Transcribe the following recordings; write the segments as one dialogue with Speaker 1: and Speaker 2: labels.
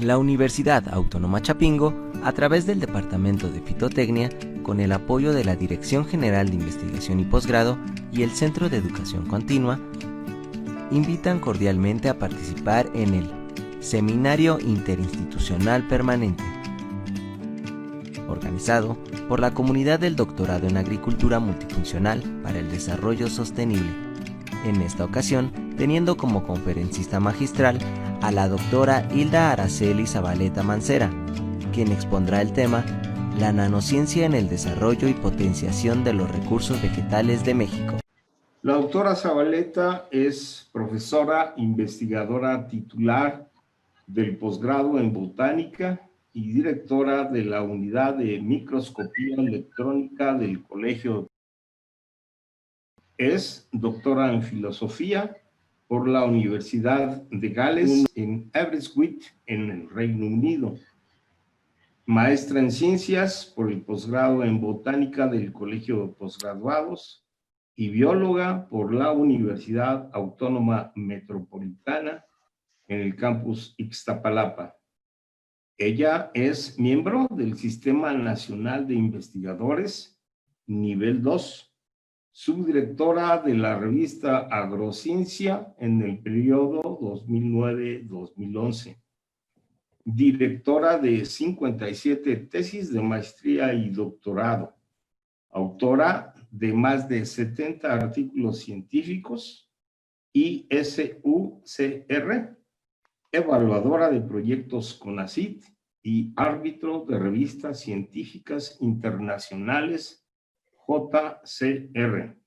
Speaker 1: La Universidad Autónoma Chapingo, a través del Departamento de Fitotecnia, con el apoyo de la Dirección General de Investigación y Posgrado y el Centro de Educación Continua, invitan cordialmente a participar en el Seminario Interinstitucional Permanente, organizado por la Comunidad del Doctorado en Agricultura Multifuncional para el Desarrollo Sostenible. En esta ocasión, teniendo como conferencista magistral a la doctora Hilda Araceli Zabaleta Mancera, quien expondrá el tema La nanociencia en el desarrollo y potenciación de los recursos vegetales de México.
Speaker 2: La doctora Zabaleta es profesora investigadora titular del posgrado en botánica y directora de la unidad de microscopía electrónica del Colegio. Es doctora en filosofía por la Universidad de Gales en Aberystwyth, en el Reino Unido. Maestra en ciencias por el posgrado en botánica del Colegio de Posgraduados y bióloga por la Universidad Autónoma Metropolitana en el campus Ixtapalapa. Ella es miembro del Sistema Nacional de Investigadores, nivel 2, subdirectora de la revista Agrociencia en el periodo 2009-2011, directora de 57 tesis de maestría y doctorado, autora de más de 70 artículos científicos, ISUCR, evaluadora de proyectos CONACYT y árbitro de revistas científicas internacionales JCR.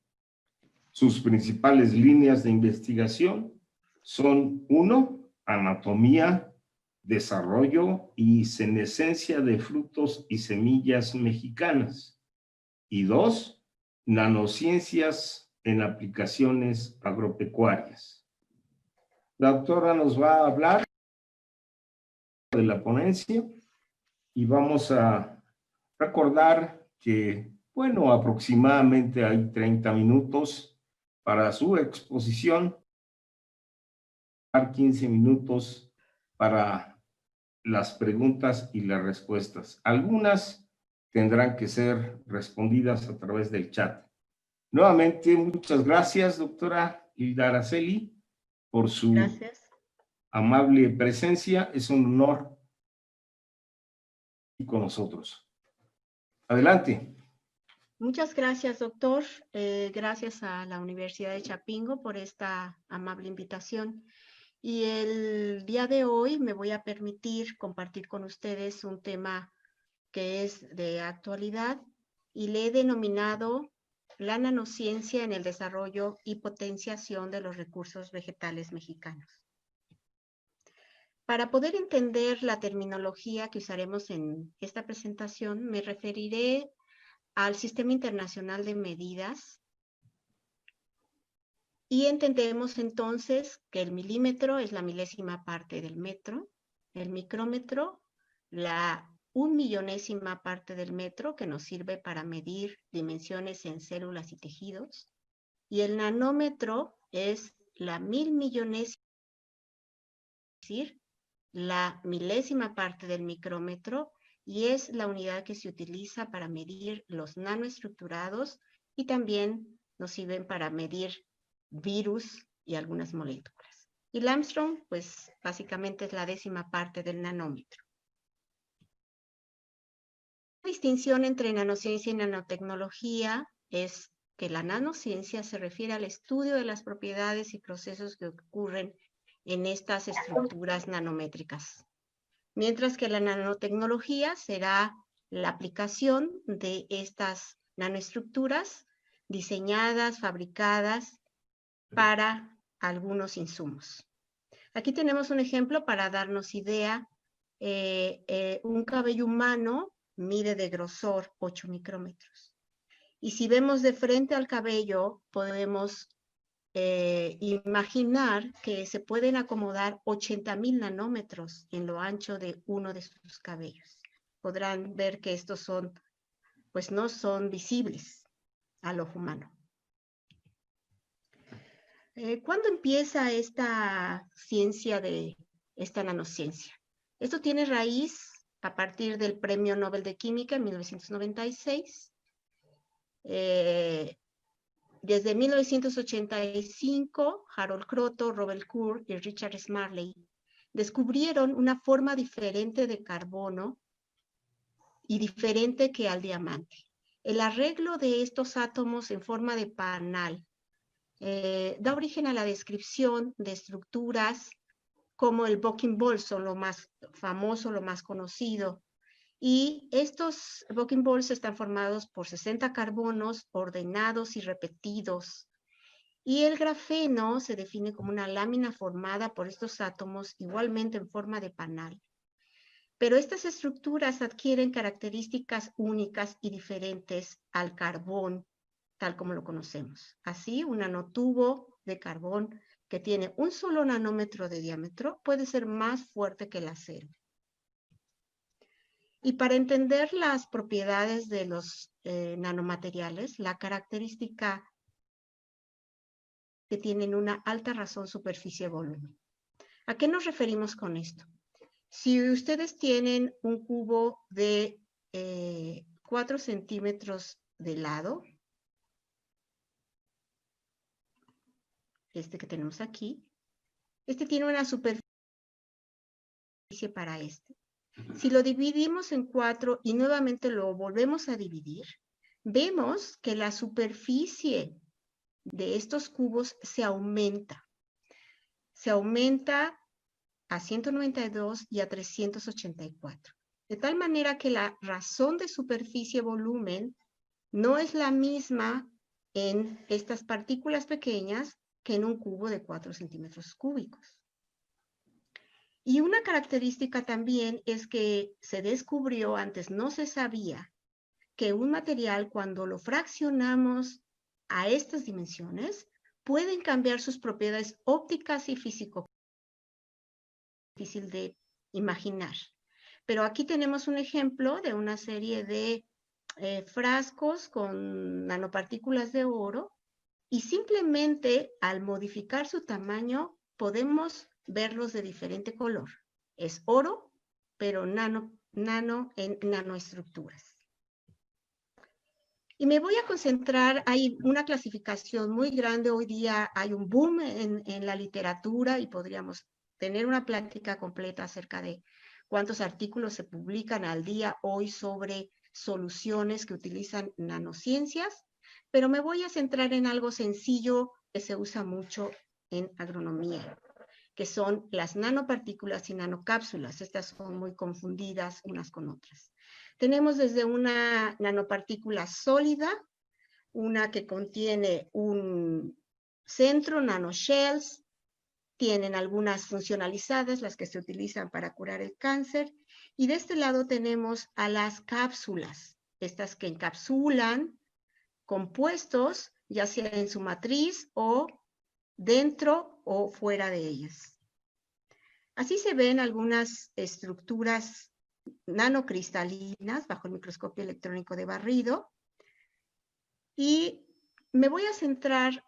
Speaker 2: Sus principales líneas de investigación son 1. Anatomía, desarrollo y senescencia de frutos y semillas mexicanas. Y 2. Nanociencias en aplicaciones agropecuarias. La doctora nos va a hablar de la ponencia y vamos a recordar que, bueno, aproximadamente hay 30 minutos para su exposición, 15 minutos para las preguntas y las respuestas. Algunas tendrán que ser respondidas a través del chat. Nuevamente, muchas gracias, doctora Hilda Araceli, por su amable presencia. Es un honor con nosotros. Adelante.
Speaker 3: Muchas gracias, doctor. Gracias a la Universidad de Chapingo por esta amable invitación. Y el día de hoy me voy a permitir compartir con ustedes un tema que es de actualidad y le he denominado la nanociencia en el desarrollo y potenciación de los recursos vegetales mexicanos. Para poder entender la terminología que usaremos en esta presentación, me referiré al Sistema Internacional de Medidas y entendemos entonces que el milímetro es la milésima parte del metro, el micrómetro la 1/1000ª parte del metro, que nos sirve para medir dimensiones en células y tejidos, y el nanómetro es la 1000 millonésima, es decir, la milésima parte del micrómetro, y es la unidad que se utiliza para medir los nanoestructurados y también nos sirven para medir virus y algunas moléculas. Y el Armstrong, pues básicamente es la 10ª parte del nanómetro. La distinción entre nanociencia y nanotecnología es que la nanociencia se refiere al estudio de las propiedades y procesos que ocurren en estas estructuras nanométricas, mientras que la nanotecnología será la aplicación de estas nanoestructuras diseñadas, fabricadas para algunos insumos. Aquí tenemos un ejemplo para darnos idea. Un cabello humano mide de grosor 8 micrómetros. Y si vemos de frente al cabello, podemos imaginar que se pueden acomodar 80,000 nanómetros en lo ancho de uno de sus cabellos. Podrán ver que estos son, pues no son visibles al ojo humano. ¿Cuándo empieza esta ciencia esta nanociencia? Esto tiene raíz a partir del Premio Nobel de Química en 1996. Desde 1985, Harold Kroto, Robert Kurr y Richard Smalley descubrieron una forma diferente de carbono y diferente que al diamante. El arreglo de estos átomos en forma de panal da origen a la descripción de estructuras como el bucking-ball, son lo más famoso, lo más conocido. Y estos bucking balls están formados por 60 carbonos ordenados y repetidos. Y el grafeno se define como una lámina formada por estos átomos igualmente en forma de panal. Pero estas estructuras adquieren características únicas y diferentes al carbón, tal como lo conocemos. Así, un nanotubo de carbón que tiene un solo nanómetro de diámetro puede ser más fuerte que el acero. Y para entender las propiedades de los nanomateriales, la característica que tienen una alta razón superficie-volumen. ¿A qué nos referimos con esto? Si ustedes tienen un cubo de 4 centímetros de lado, este que tenemos aquí, este tiene una superficie para este. Si lo dividimos en 4 y nuevamente lo volvemos a dividir, vemos que la superficie de estos cubos se aumenta. Se aumenta a 192 y a 384. De tal manera que la razón de superficie-volumen no es la misma en estas partículas pequeñas que en un cubo de 4 centímetros cúbicos. Y una característica también es que se descubrió, antes no se sabía, que un material cuando lo fraccionamos a estas dimensiones pueden cambiar sus propiedades ópticas y físico. Difícil de imaginar. Pero aquí tenemos un ejemplo de una serie de frascos con nanopartículas de oro y simplemente al modificar su tamaño podemos verlos de diferente color. Es oro, pero nano en nanoestructuras. Y me voy a concentrar, hay una clasificación muy grande hoy día, hay un boom en la literatura y podríamos tener una plática completa acerca de cuántos artículos se publican al día hoy sobre soluciones que utilizan nanociencias, pero me voy a centrar en algo sencillo que se usa mucho en agronomía, que son las nanopartículas y nanocápsulas. Estas son muy confundidas unas con otras. Tenemos desde una nanopartícula sólida, una que contiene un centro, nanoshells, tienen algunas funcionalizadas, las que se utilizan para curar el cáncer, y de este lado tenemos a las cápsulas, estas que encapsulan compuestos, ya sea en su matriz o dentro o fuera de ellas. Así se ven algunas estructuras nanocristalinas bajo el microscopio electrónico de barrido, y me voy a centrar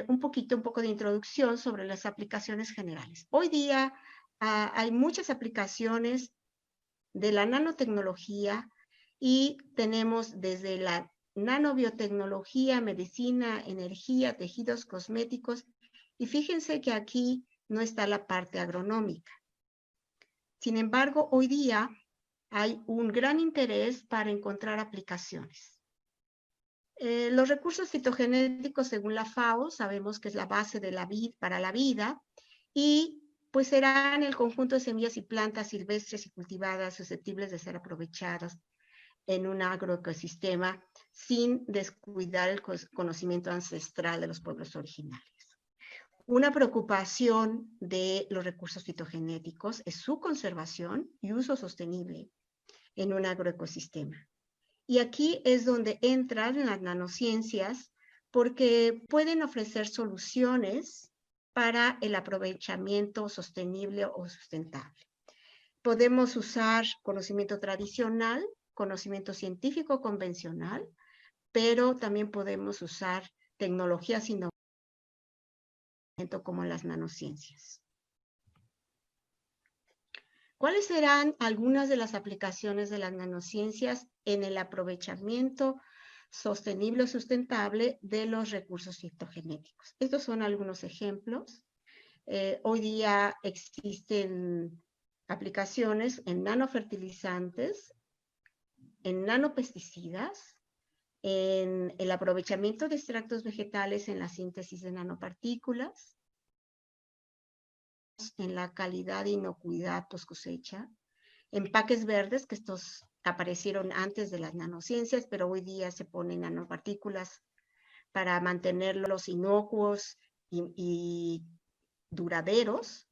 Speaker 3: un poco de introducción sobre las aplicaciones generales. Hoy día hay muchas aplicaciones de la nanotecnología y tenemos desde la nanobiotecnología, medicina, energía, tejidos cosméticos, y fíjense que aquí no está la parte agronómica. Sin embargo, hoy día hay un gran interés para encontrar aplicaciones. Los recursos fitogenéticos, según la FAO, sabemos que es la base de para la vida, y pues serán el conjunto de semillas y plantas silvestres y cultivadas susceptibles de ser aprovechadas en un agroecosistema sin descuidar el conocimiento ancestral de los pueblos originarios. Una preocupación de los recursos fitogenéticos es su conservación y uso sostenible en un agroecosistema. Y aquí es donde entran las nanociencias, porque pueden ofrecer soluciones para el aprovechamiento sostenible o sustentable. Podemos usar conocimiento tradicional, conocimiento científico convencional, pero también podemos usar tecnologías innovadoras como las nanociencias. ¿Cuáles serán algunas de las aplicaciones de las nanociencias en el aprovechamiento sostenible o sustentable de los recursos fitogenéticos? Estos son algunos ejemplos. Hoy día existen aplicaciones en nanofertilizantes, en nanopesticidas, en el aprovechamiento de extractos vegetales en la síntesis de nanopartículas, en la calidad e inocuidad post cosecha, empaques verdes, que estos aparecieron antes de las nanociencias, pero hoy día se ponen nanopartículas para mantenerlos inocuos y duraderos,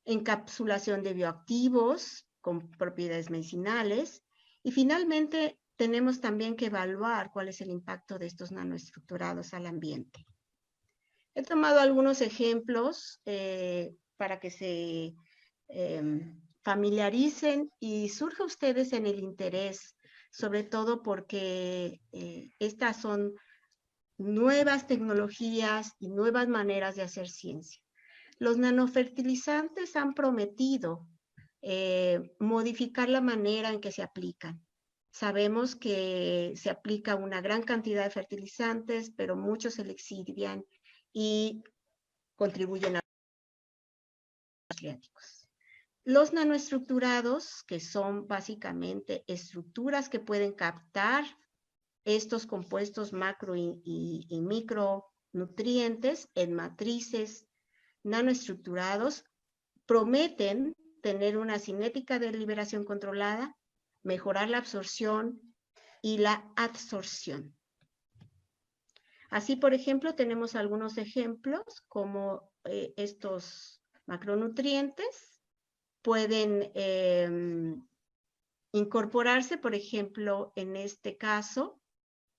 Speaker 3: encapsulación de bioactivos con propiedades medicinales, y finalmente tenemos también que evaluar cuál es el impacto de estos nanoestructurados al ambiente. He tomado algunos ejemplos para que se familiaricen y surja a ustedes en el interés, sobre todo porque estas son nuevas tecnologías y nuevas maneras de hacer ciencia. Los nanofertilizantes han prometido modificar la manera en que se aplican. Sabemos que se aplica una gran cantidad de fertilizantes, pero muchos se lixivian y contribuyen a los freáticos. Los nanoestructurados, que son básicamente estructuras que pueden captar estos compuestos macro y micronutrientes en matrices nanoestructurados, prometen tener una cinética de liberación controlada, mejorar la absorción y la adsorción. Así, por ejemplo, tenemos algunos ejemplos como estos macronutrientes pueden incorporarse, por ejemplo, en este caso,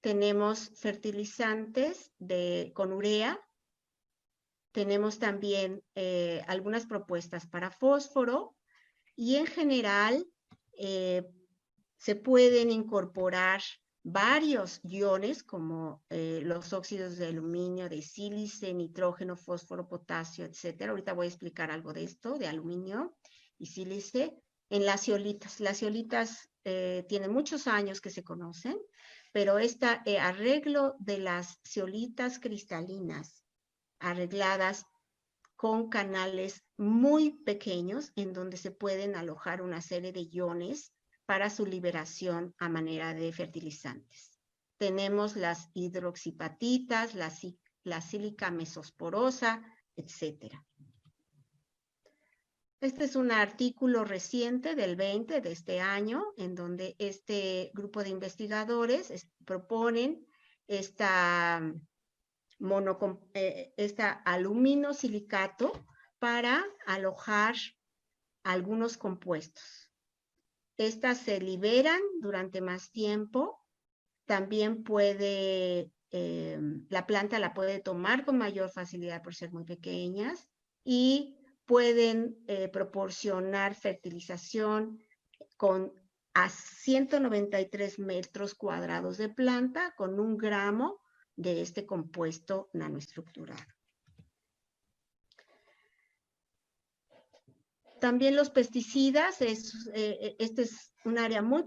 Speaker 3: tenemos fertilizantes con urea, tenemos también algunas propuestas para fósforo y en general se pueden incorporar varios iones como los óxidos de aluminio, de sílice, nitrógeno, fósforo, potasio, etc. Ahorita voy a explicar algo de esto, de aluminio y sílice, en las zeolitas. Las zeolitas tienen muchos años que se conocen, pero este arreglo de las zeolitas cristalinas arregladas con canales muy pequeños en donde se pueden alojar una serie de iones para su liberación a manera de fertilizantes. Tenemos las hidroxipatitas, la sílica mesosporosa, etc. Este es un artículo reciente del 20 de este año, en donde este grupo de investigadores proponen esta aluminosilicato para alojar algunos compuestos. Estas se liberan durante más tiempo. También la planta la puede tomar con mayor facilidad por ser muy pequeñas y pueden proporcionar fertilización a 193 metros cuadrados de planta con 1 gramo de este compuesto nanoestructurado. También los pesticidas, este es un área muy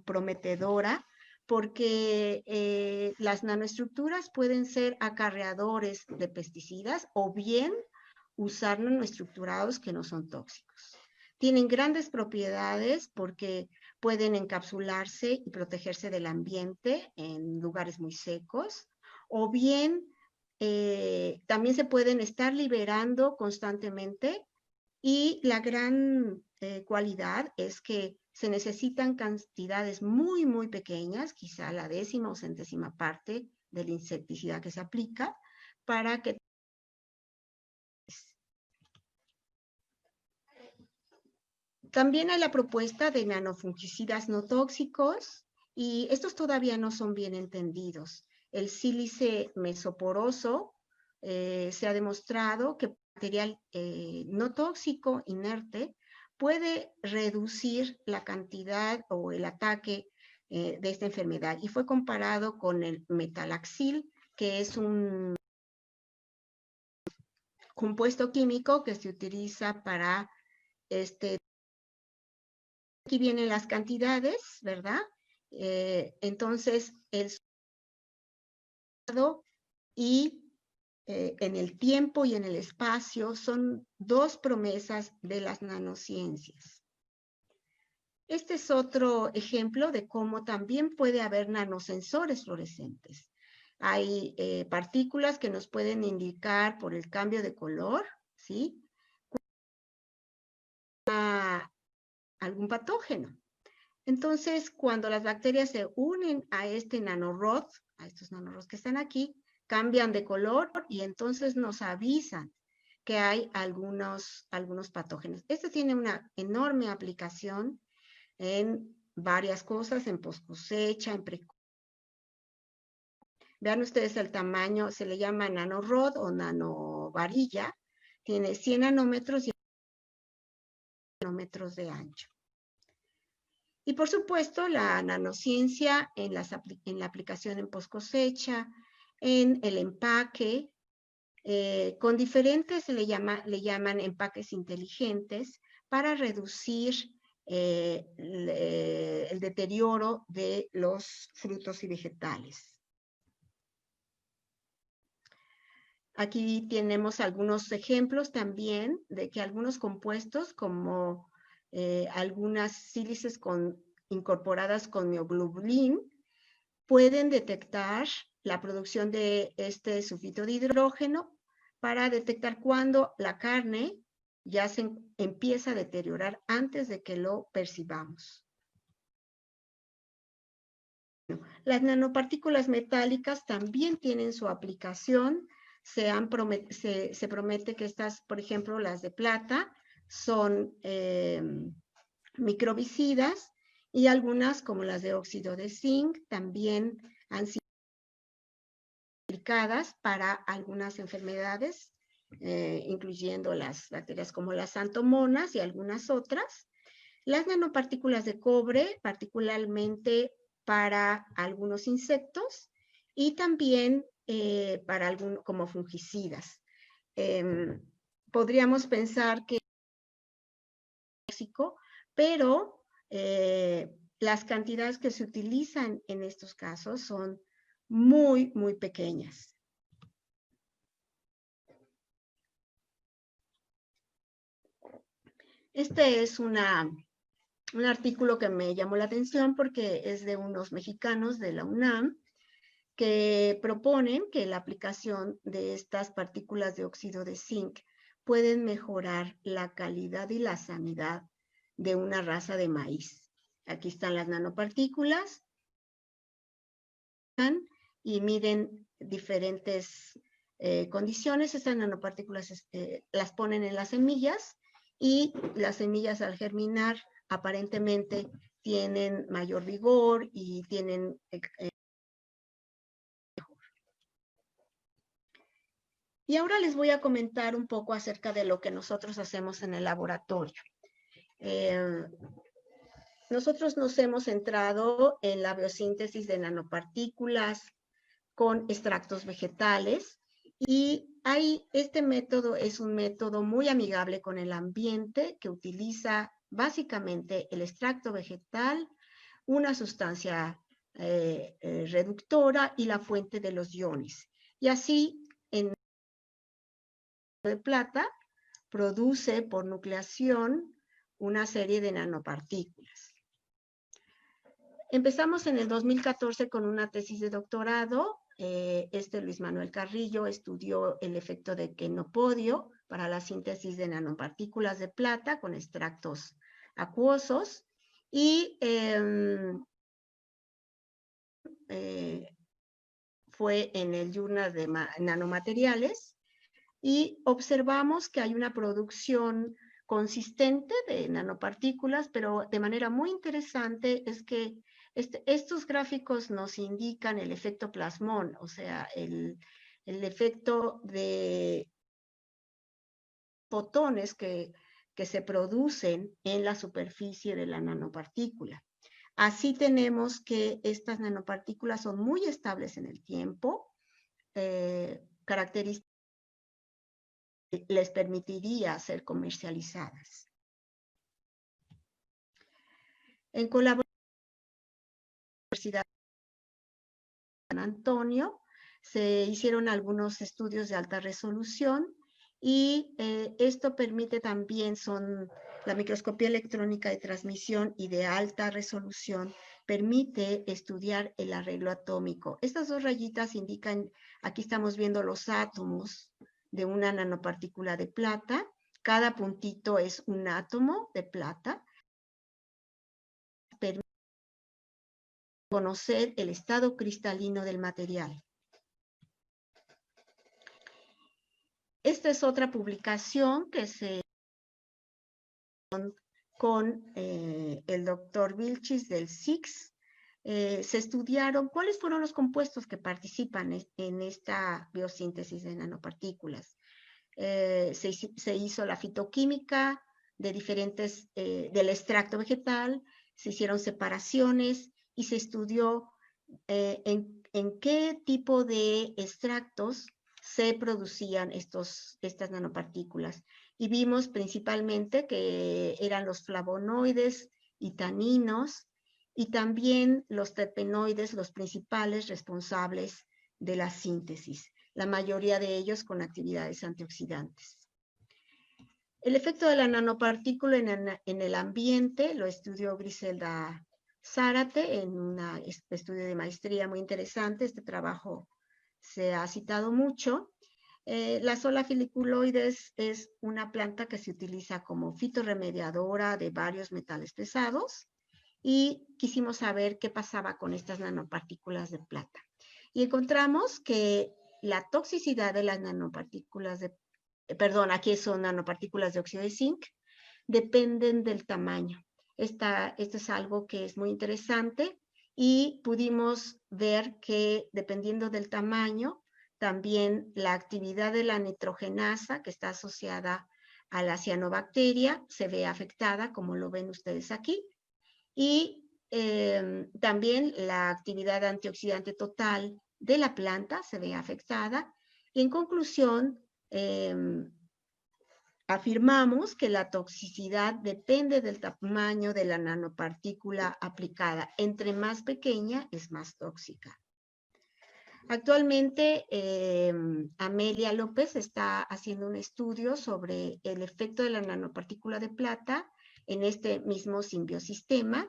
Speaker 3: prometedora porque las nanoestructuras pueden ser acarreadores de pesticidas o bien usar nanoestructurados que no son tóxicos. Tienen grandes propiedades porque pueden encapsularse y protegerse del ambiente en lugares muy secos, o bien también se pueden estar liberando constantemente y la gran cualidad es que se necesitan cantidades muy, muy pequeñas, quizá la 10ª o 100ª parte del insecticida que se aplica, para que también hay la propuesta de nanofungicidas no tóxicos y estos todavía no son bien entendidos. El sílice mesoporoso se ha demostrado que material no tóxico, inerte, puede reducir la cantidad o el ataque de esta enfermedad y fue comparado con el metalaxil, que es un compuesto químico que se utiliza para Aquí vienen las cantidades, ¿verdad? Entonces, el y en el tiempo y en el espacio son dos promesas de las nanociencias. Este es otro ejemplo de cómo también puede haber nanosensores fluorescentes. Hay partículas que nos pueden indicar por el cambio de color, ¿sí? Algún patógeno. Entonces, cuando las bacterias se unen a este nanorod, a estos nanorods que están aquí, cambian de color y entonces nos avisan que hay algunos patógenos. Este tiene una enorme aplicación en varias cosas, en post-cosecha, en pre. Vean ustedes el tamaño, se le llama nanorod o nanovarilla, tiene 100 nanómetros y nanómetros de ancho. Y por supuesto, la nanociencia en la aplicación en post-cosecha, en el empaque, con diferentes le llaman empaques inteligentes para reducir el deterioro de los frutos y vegetales. Aquí tenemos algunos ejemplos también de que algunos compuestos como algunas sílices incorporadas con mioglobulin pueden detectar la producción de este sulfito de hidrógeno para detectar cuando la carne ya se empieza a deteriorar antes de que lo percibamos. Las nanopartículas metálicas también tienen su aplicación. Se promete que estas, por ejemplo, las de plata, son microbicidas y algunas, como las de óxido de zinc, también han sido aplicadas para algunas enfermedades, incluyendo las bacterias como las santomonas y algunas otras. Las nanopartículas de cobre, particularmente para algunos insectos y también para como fungicidas. Podríamos pensar que es tóxico, pero las cantidades que se utilizan en estos casos son muy, muy pequeñas. Este es un artículo que me llamó la atención porque es de unos mexicanos de la UNAM que proponen que la aplicación de estas partículas de óxido de zinc pueden mejorar la calidad y la sanidad de una raza de maíz. Aquí están las nanopartículas y miden diferentes condiciones. Estas nanopartículas las ponen en las semillas y las semillas al germinar aparentemente tienen mayor vigor y tienen Y ahora les voy a comentar un poco acerca de lo que nosotros hacemos en el laboratorio. Nosotros nos hemos centrado en la biosíntesis de nanopartículas con extractos vegetales y este método es un método muy amigable con el ambiente que utiliza básicamente el extracto vegetal, una sustancia reductora y la fuente de los iones. Y así, en de plata, produce por nucleación una serie de nanopartículas. Empezamos en el 2014 con una tesis de doctorado. Luis Manuel Carrillo estudió el efecto de quenopodio para la síntesis de nanopartículas de plata con extractos acuosos y fue en el Journal de Nanomateriales y observamos que hay una producción consistente de nanopartículas, pero de manera muy interesante es que estos gráficos nos indican el efecto plasmón, o sea, el efecto de fotones que se producen en la superficie de la nanopartícula. Así tenemos que estas nanopartículas son muy estables en el tiempo, características les permitiría ser comercializadas. En colaboración con la Universidad de San Antonio, se hicieron algunos estudios de alta resolución y esto permite también, la microscopía electrónica de transmisión y de alta resolución, permite estudiar el arreglo atómico. Estas dos rayitas indican, aquí estamos viendo los átomos de una nanopartícula de plata. Cada puntito es un átomo de plata. Permite conocer el estado cristalino del material. Esta es otra publicación que se con el doctor Vilchis del SIX. Se estudiaron cuáles fueron los compuestos que participan en esta biosíntesis de nanopartículas. Se hizo la fitoquímica de del extracto vegetal, se hicieron separaciones y se estudió en qué tipo de extractos se producían estas nanopartículas. Y vimos principalmente que eran los flavonoides y taninos, y también los terpenoides, los principales responsables de la síntesis, la mayoría de ellos con actividades antioxidantes. El efecto de la nanopartícula en el ambiente lo estudió Griselda Zárate en un estudio de maestría muy interesante. Este trabajo se ha citado mucho. La sola filiculoides es una planta que se utiliza como fitorremediadora de varios metales pesados y quisimos saber qué pasaba con estas nanopartículas de plata. Y encontramos que la toxicidad de las nanopartículas aquí son nanopartículas de óxido de zinc, dependen del tamaño. Esto es algo que es muy interesante y pudimos ver que dependiendo del tamaño, también la actividad de la nitrogenasa, que está asociada a la cianobacteria, se ve afectada, como lo ven ustedes aquí. Y también la actividad antioxidante total de la planta se ve afectada. Y en conclusión, afirmamos que la toxicidad depende del tamaño de la nanopartícula aplicada. Entre más pequeña, es más tóxica. Actualmente, Amelia López está haciendo un estudio sobre el efecto de la nanopartícula de plata en este mismo simbiosistema,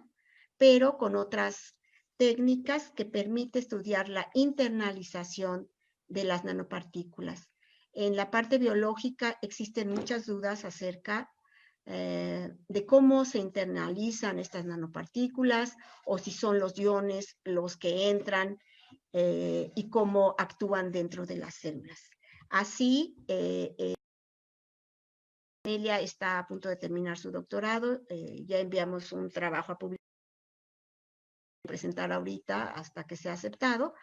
Speaker 3: pero con otras técnicas que permite estudiar la internalización de las nanopartículas. En la parte biológica existen muchas dudas acerca de cómo se internalizan estas nanopartículas o si son los iones los que entran y cómo actúan dentro de las células. Así, Amelia está a punto de terminar su doctorado, ya enviamos un trabajo a publicar, presentar ahorita hasta que sea aceptado,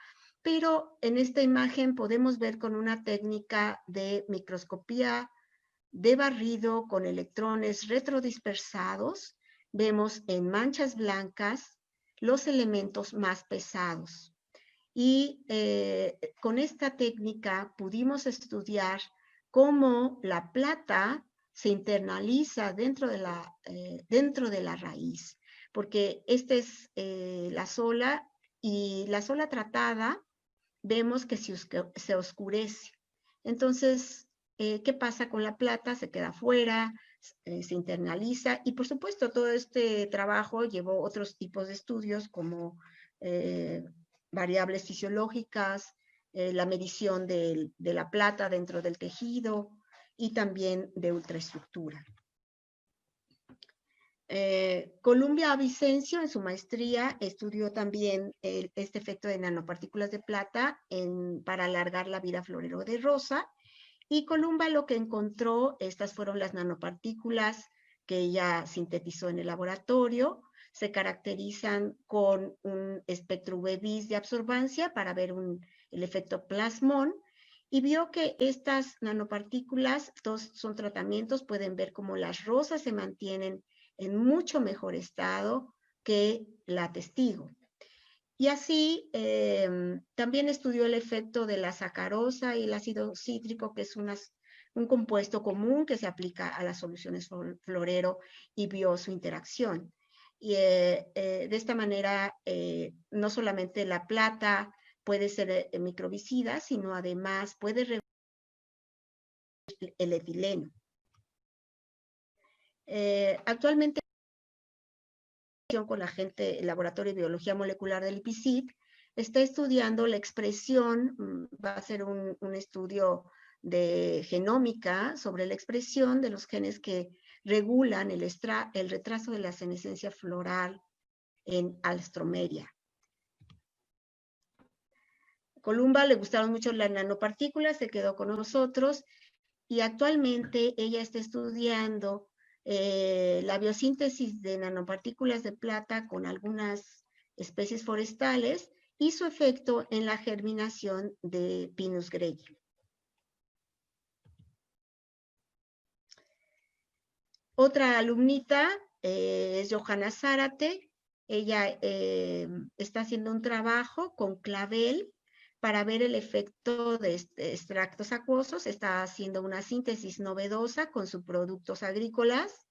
Speaker 3: pero en esta imagen podemos ver con una técnica de microscopía de barrido con electrones retrodispersados, vemos en manchas blancas los elementos más pesados. Y con esta técnica pudimos estudiar cómo la plata se internaliza dentro de la raíz, porque esta es la sola, y la sola tratada vemos que se oscurece. Entonces, ¿qué pasa con la plata? Se queda fuera, se internaliza, y por supuesto todo este trabajo llevó otros tipos de estudios como variables fisiológicas, la medición de la plata dentro del tejido y también de ultraestructura. Columbia Vicencio en su maestría estudió también este efecto de nanopartículas de plata para alargar la vida florero de rosa, y Columba lo que encontró, estas fueron las nanopartículas que ella sintetizó en el laboratorio, se caracterizan con un espectro UV-Vis de absorbancia para ver el efecto plasmón, y vio que estas nanopartículas, estos son tratamientos, pueden ver cómo las rosas se mantienen en mucho mejor estado que la testigo. Y así también estudió el efecto de la sacarosa y el ácido cítrico, que es un compuesto común que se aplica a las soluciones florero, y vio su interacción. Y de esta manera, no solamente la plata puede ser microvicida, sino además puede regular el etileno. Actualmente, con la gente, el Laboratorio de Biología Molecular del IPICIT, está estudiando la expresión, va a ser un estudio de genómica sobre la expresión de los genes que regulan el retraso de la senescencia floral en Alstroemeria. Columba le gustaron mucho las nanopartículas, se quedó con nosotros y actualmente ella está estudiando la biosíntesis de nanopartículas de plata con algunas especies forestales y su efecto en la germinación de Pinus grey. Otra alumnita es Johanna Zárate. Ella está haciendo un trabajo con clavel para ver el efecto de extractos acuosos. Está haciendo una síntesis novedosa con subproductos agrícolas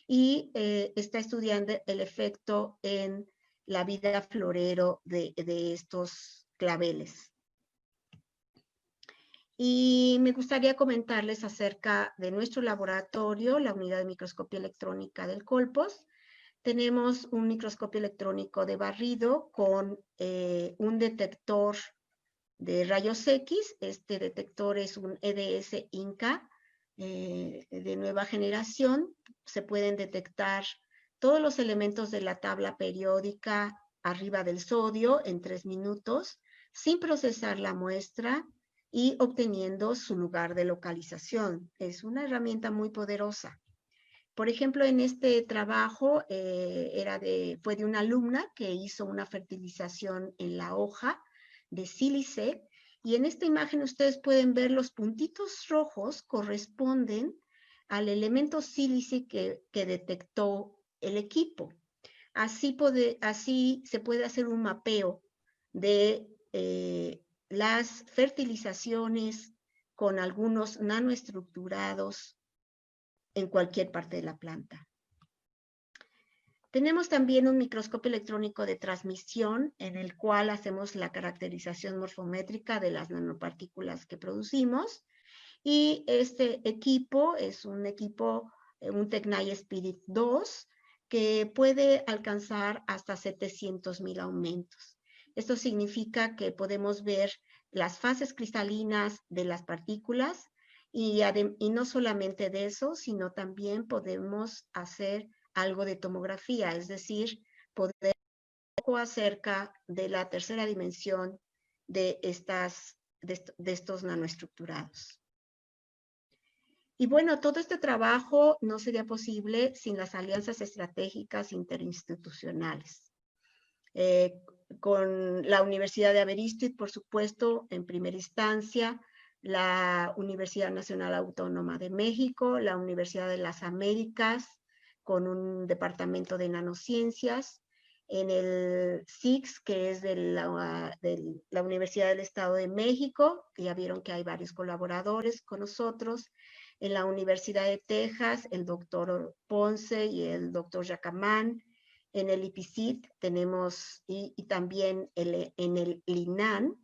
Speaker 3: y está estudiando el efecto en la vida florero de estos claveles. Y me gustaría comentarles acerca de nuestro laboratorio, la unidad de microscopía electrónica del Colpos. Tenemos un microscopio electrónico de barrido con un detector de rayos X. Este detector es un EDS Inca de nueva generación. Se pueden detectar todos los elementos de la tabla periódica arriba del sodio en 3 minutos, sin procesar la muestra y obteniendo su lugar de localización. Es una herramienta muy poderosa. Por ejemplo, en este trabajo fue de una alumna que hizo una fertilización en la hoja de sílice, y en esta imagen ustedes pueden ver los puntitos rojos corresponden al elemento sílice que detectó el equipo. Así se puede hacer un mapeo de las fertilizaciones con algunos nanoestructurados en cualquier parte de la planta. Tenemos también un microscopio electrónico de transmisión en el cual hacemos la caracterización morfométrica de las nanopartículas que producimos. Y este equipo es un equipo, un Tecnai Spirit 2, que puede alcanzar hasta 700,000 aumentos. Esto significa que podemos ver las fases cristalinas de las partículas y no solamente de eso, sino también podemos hacer algo de tomografía, es decir, poder ver un poco acerca de la tercera dimensión de estos nanoestructurados. Y bueno, todo este trabajo no sería posible sin las alianzas estratégicas interinstitucionales. Con la Universidad de Aberystwyth, por supuesto, en primera instancia, la Universidad Nacional Autónoma de México, la Universidad de las Américas, con un departamento de nanociencias, en el CICS, que es de la Universidad del Estado de México, que ya vieron que hay varios colaboradores con nosotros, en la Universidad de Texas, el doctor Ponce y el doctor Yacamán, en el IPICIT tenemos, y también en el LINAN,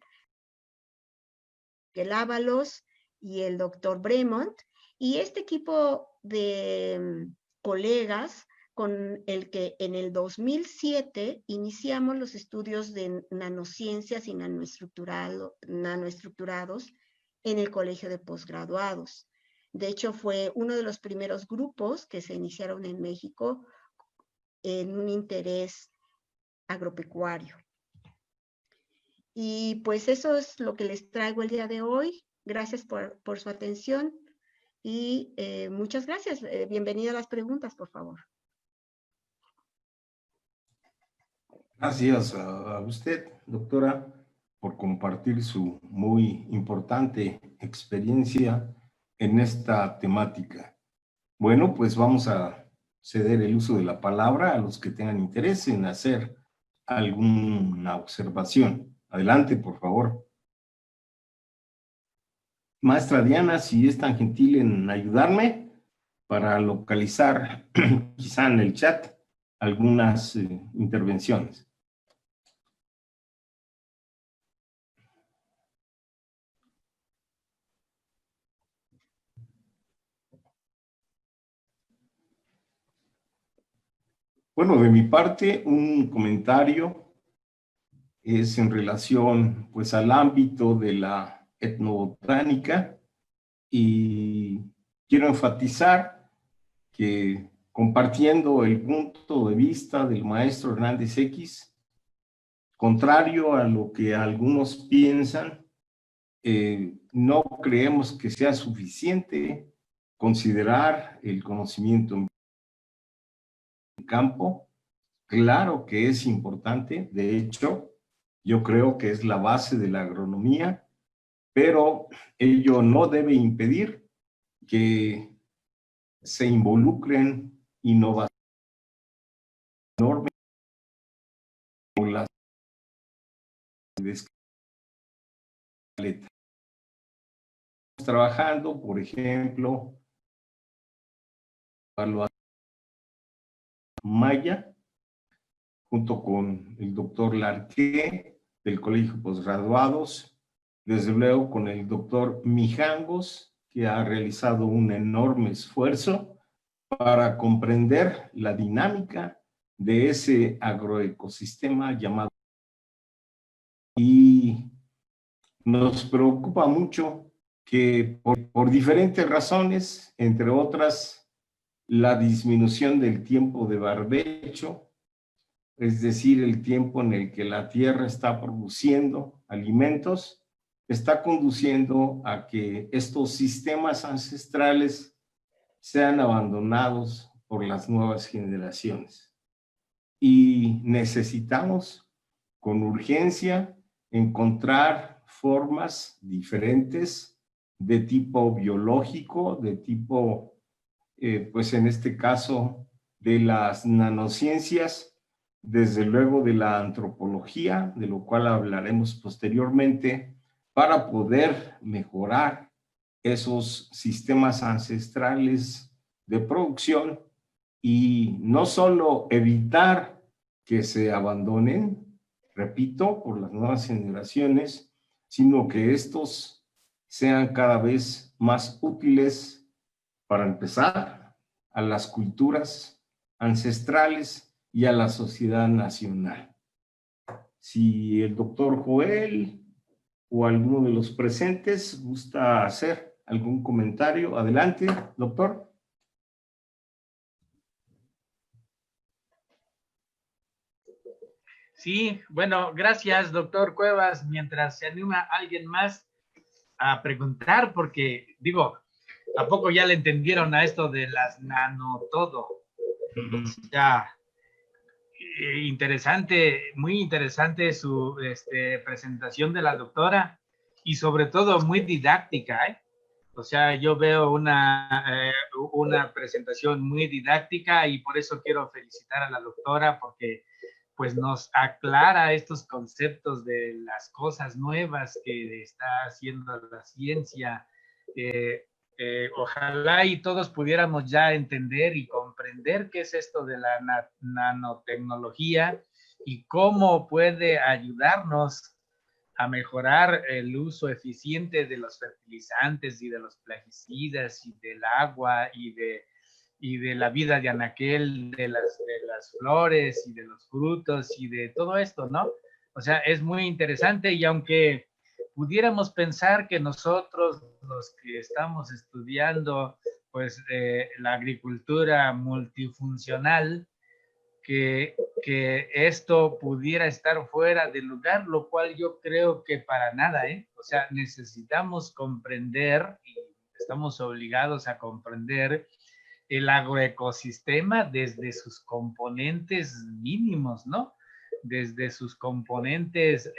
Speaker 3: el Ábalos y el doctor Bremont, y este equipo de colegas con el que en el 2007 iniciamos los estudios de nanociencias y nanoestructurados en el Colegio de Posgraduados. De hecho, fue uno de los primeros grupos que se iniciaron en México en un interés agropecuario. Y pues eso es lo que les traigo el día de hoy. Gracias por su atención y muchas gracias. Bienvenida a las preguntas, por favor.
Speaker 2: Gracias a usted, doctora, por compartir su muy importante experiencia en esta temática. Bueno, pues vamos a ceder el uso de la palabra a los que tengan interés en hacer alguna observación. Adelante, por favor. Maestra Diana, si es tan gentil en ayudarme para localizar, quizá en el chat, algunas intervenciones. Bueno, de mi parte, un comentario es en relación pues al ámbito de la etnobotánica, y quiero enfatizar que, compartiendo el punto de vista del maestro Hernández X, contrario a lo que algunos piensan, no creemos que sea suficiente considerar el conocimiento en campo. Claro que es importante, de hecho, yo creo que es la base de la agronomía, pero ello no debe impedir que se involucren innovaciones enormes con las de escaleta. Estamos trabajando, por ejemplo, evaluación Maya, junto con el doctor Larqué del Colegio de Postgraduados, desde luego con el doctor Mijangos, que ha realizado un enorme esfuerzo para comprender la dinámica de ese agroecosistema llamado. Y nos preocupa mucho que por diferentes razones, entre otras, la disminución del tiempo de barbecho, es decir, el tiempo en el que la tierra está produciendo alimentos, está conduciendo a que estos sistemas ancestrales sean abandonados por las nuevas generaciones. Y necesitamos con urgencia encontrar formas diferentes de tipo biológico, de tipo, pues en este caso, de las nanociencias, desde luego de la antropología, de lo cual hablaremos posteriormente, para poder mejorar esos sistemas ancestrales de producción y no solo evitar que se abandonen, repito, por las nuevas generaciones, sino que estos sean cada vez más útiles, para empezar, a las culturas ancestrales y a la sociedad nacional. Si el doctor Joel o alguno de los presentes gusta hacer algún comentario, adelante, doctor.
Speaker 4: Sí, bueno, gracias, doctor Cuevas. Mientras se anima alguien más a preguntar, porque digo, ¿a poco ya le entendieron a esto de las nanotodo? Ya, interesante, muy interesante su presentación de la doctora, y sobre todo muy didáctica, ¿eh? O sea, yo veo una presentación muy didáctica, y por eso quiero felicitar a la doctora, porque pues nos aclara estos conceptos de las cosas nuevas que está haciendo la ciencia. Ojalá y todos pudiéramos ya entender y comprender qué es esto de la nanotecnología y cómo puede ayudarnos a mejorar el uso eficiente de los fertilizantes y de los plaguicidas y del agua y de la vida de anaquel, de las flores y de los frutos y de todo esto, ¿no? O sea, es muy interesante, y aunque pudiéramos pensar que nosotros, los que estamos estudiando, pues, la agricultura multifuncional, que esto pudiera estar fuera de lugar, lo cual yo creo que para nada, ¿eh? O sea, necesitamos comprender, y estamos obligados a comprender el agroecosistema desde sus componentes mínimos, ¿no? Desde sus componentes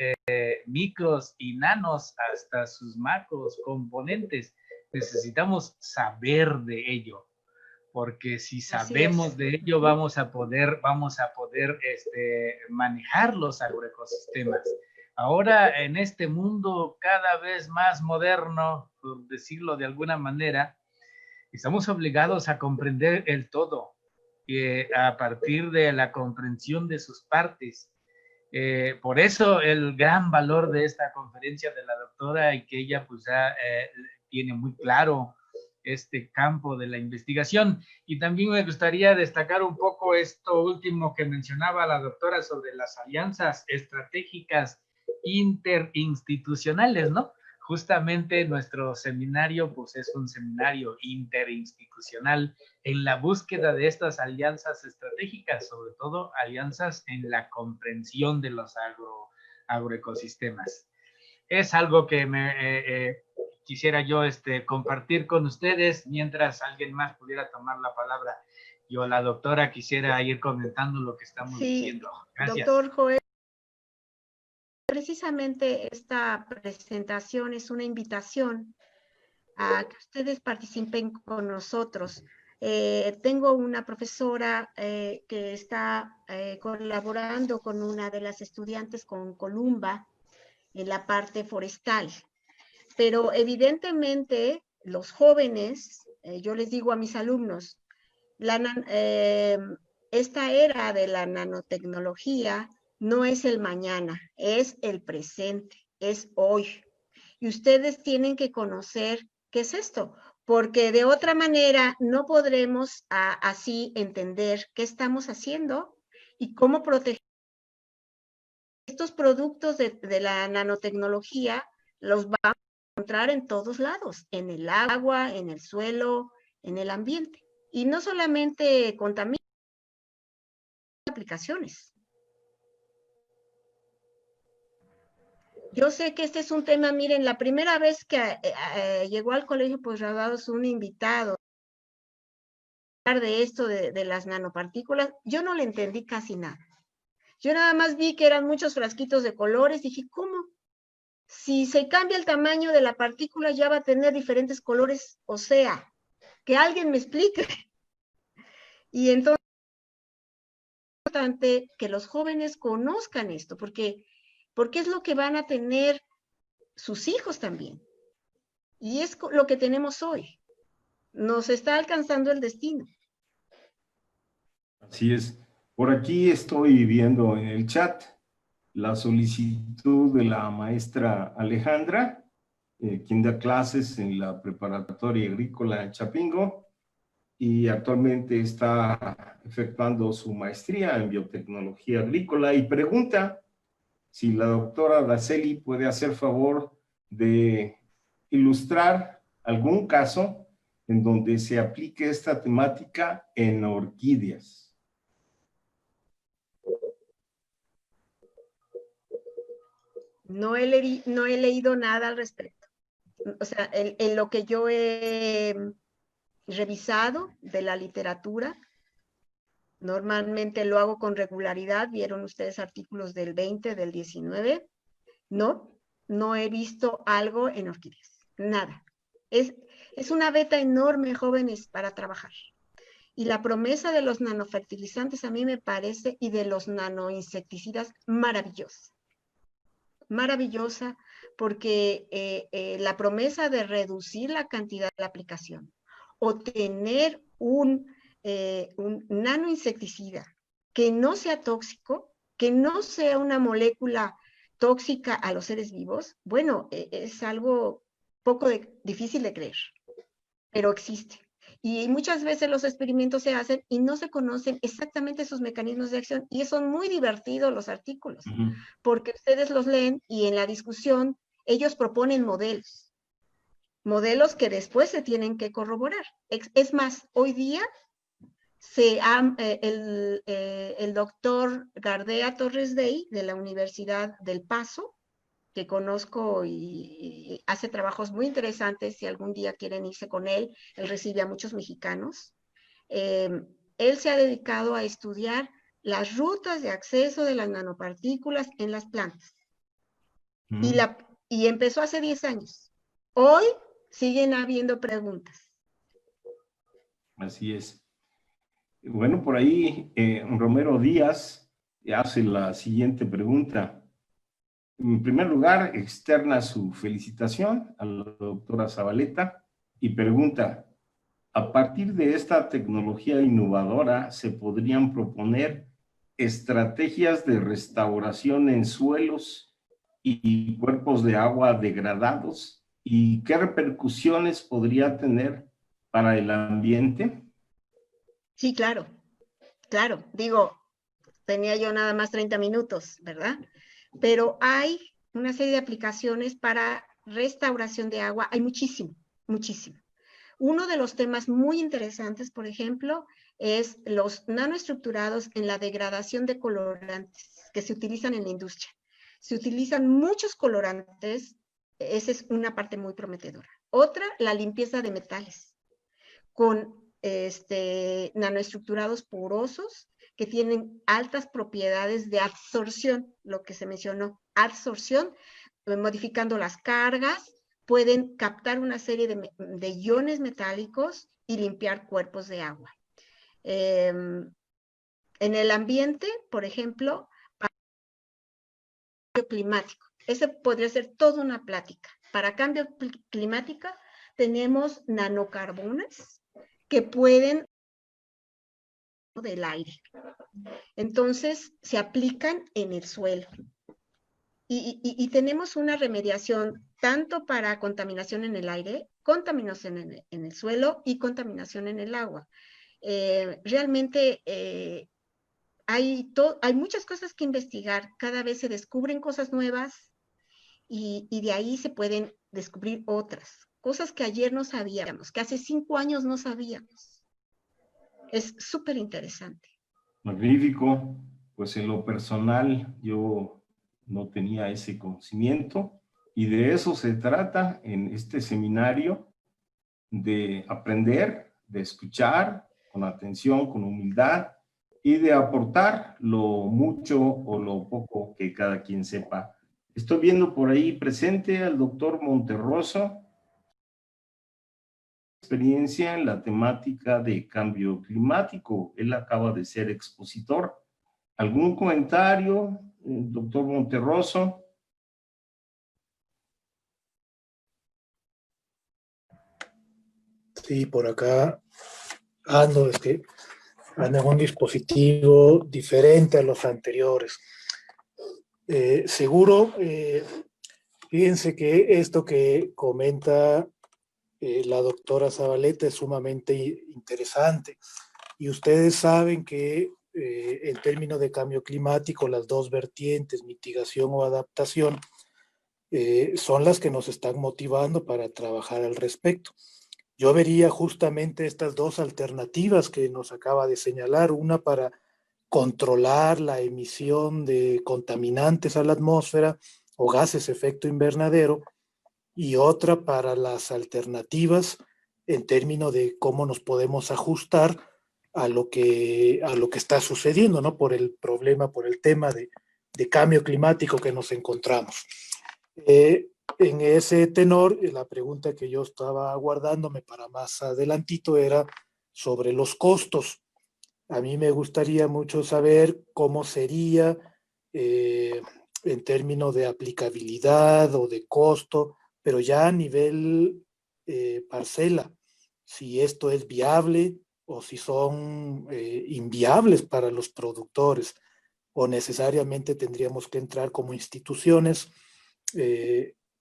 Speaker 4: micros y nanos hasta sus macros componentes. Necesitamos saber de ello, porque si sabemos de ello vamos a poder manejar los agroecosistemas. Ahora, en este mundo cada vez más moderno, por decirlo de alguna manera, estamos obligados a comprender el todo. a partir de la comprensión de sus partes. Por eso el gran valor de esta conferencia de la doctora, y que ella pues ya tiene muy claro este campo de la investigación. Y también me gustaría destacar un poco esto último que mencionaba la doctora sobre las alianzas estratégicas interinstitucionales, ¿no? Justamente nuestro seminario pues es un seminario interinstitucional en la búsqueda de estas alianzas estratégicas, sobre todo alianzas en la comprensión de los agroecosistemas. Es algo que quisiera yo compartir con ustedes mientras alguien más pudiera tomar la palabra. Yo, la doctora, quisiera ir comentando lo que estamos diciendo. Gracias.
Speaker 3: Doctor Joel, precisamente esta presentación es una invitación a que ustedes participen con nosotros. Tengo una profesora que está colaborando con una de las estudiantes con Columba en la parte forestal, pero evidentemente los jóvenes, yo les digo a mis alumnos, esta era de la nanotecnología no es el mañana, es el presente, es hoy. Y ustedes tienen que conocer qué es esto, porque de otra manera no podremos así entender qué estamos haciendo y cómo proteger estos productos de la nanotecnología. Los vamos a encontrar en todos lados, en el agua, en el suelo, en el ambiente. Y no solamente contaminan aplicaciones. Yo sé que este es un tema, miren, la primera vez que llegó al colegio posgraduados un invitado de esto de las nanopartículas, yo no le entendí casi nada. Yo nada más vi que eran muchos frasquitos de colores, dije, ¿cómo? Si se cambia el tamaño de la partícula ya va a tener diferentes colores, o sea, que alguien me explique. Y entonces es importante que los jóvenes conozcan esto, porque es lo que van a tener sus hijos también. Y es lo que tenemos hoy. Nos está alcanzando el destino.
Speaker 2: Así es. Por aquí estoy viendo en el chat la solicitud de la maestra Alejandra, quien da clases en la preparatoria agrícola en Chapingo y actualmente está efectuando su maestría en biotecnología agrícola, y pregunta si la doctora Araceli puede hacer favor de ilustrar algún caso en donde se aplique esta temática en orquídeas.
Speaker 3: No he leído nada al respecto. O sea, en lo que yo he revisado de la literatura, normalmente lo hago con regularidad, vieron ustedes artículos del 20, del 19, no he visto algo en orquídeas, nada. Es una beta enorme, jóvenes, para trabajar. Y la promesa de los nanofertilizantes a mí me parece, y de los nanoinsecticidas, maravillosa. Maravillosa, porque la promesa de reducir la cantidad de la aplicación o tener un nanoinsecticida que no sea tóxico, que no sea una molécula tóxica a los seres vivos, bueno, es algo poco difícil de creer, pero existe. Y muchas veces los experimentos se hacen y no se conocen exactamente sus mecanismos de acción, y son muy divertidos los artículos, porque ustedes los leen y en la discusión ellos proponen modelos que después se tienen que corroborar. Es más, hoy día el doctor Gardea Torres Dey, de la Universidad del Paso, que conozco y hace trabajos muy interesantes, si algún día quieren irse con él recibe a muchos mexicanos. Él se ha dedicado a estudiar las rutas de acceso de las nanopartículas en las plantas. Y empezó hace 10 años. Hoy siguen habiendo preguntas.
Speaker 2: Así es. Bueno, por ahí Romero Díaz hace la siguiente pregunta. En primer lugar, externa su felicitación a la doctora Zabaleta y pregunta, A partir de esta tecnología innovadora se podrían proponer estrategias de restauración en suelos y cuerpos de agua degradados. ¿Y qué repercusiones podría tener para el ambiente?
Speaker 3: Sí, claro, claro. Digo, tenía yo nada más 30 minutos, ¿verdad? Pero hay una serie de aplicaciones para restauración de agua. Hay muchísimo, muchísimo. Uno de los temas muy interesantes, por ejemplo, es los nanoestructurados en la degradación de colorantes que se utilizan en la industria. Se utilizan muchos colorantes, esa es una parte muy prometedora. Otra, la limpieza de metales con nanoestructurados porosos que tienen altas propiedades de absorción, lo que se mencionó, absorción, modificando las cargas, pueden captar una serie de iones metálicos y limpiar cuerpos de agua. En el ambiente, por ejemplo, para cambio climático, ese podría ser toda una plática. Para cambio climático tenemos nanocarbones que pueden del aire. Entonces, se aplican en el suelo. Y tenemos una remediación tanto para contaminación en el aire, contaminación en el suelo y contaminación en el agua. Realmente hay muchas cosas que investigar. Cada vez se descubren cosas nuevas y de ahí se pueden descubrir otras. Cosas que ayer no sabíamos, que hace 5 años no sabíamos. Es súper interesante.
Speaker 2: Magnífico. Pues en lo personal yo no tenía ese conocimiento y de eso se trata en este seminario, de aprender, de escuchar con atención, con humildad y de aportar lo mucho o lo poco que cada quien sepa. Estoy viendo por ahí presente al doctor Monterroso, experiencia en la temática de cambio climático. Él acaba de ser expositor. ¿Algún comentario, doctor Monterroso?
Speaker 5: Sí, por acá ando, ando en un dispositivo diferente a los anteriores. Seguro, fíjense que esto que comenta la doctora Zabaleta es sumamente interesante. Y ustedes saben que en términos de cambio climático, las dos vertientes, mitigación o adaptación, son las que nos están motivando para trabajar al respecto. Yo vería justamente estas dos alternativas que nos acaba de señalar, una para controlar la emisión de contaminantes a la atmósfera o gases efecto invernadero, y otra para las alternativas en términos de cómo nos podemos ajustar a lo que está sucediendo, ¿no? Por el problema, por el tema de cambio climático que nos encontramos. En ese tenor, la pregunta que yo estaba guardándome para más adelantito era sobre los costos. A mí me gustaría mucho saber cómo sería en términos de aplicabilidad o de costo, pero ya a nivel parcela, si esto es viable o si son inviables para los productores, o necesariamente tendríamos que entrar como instituciones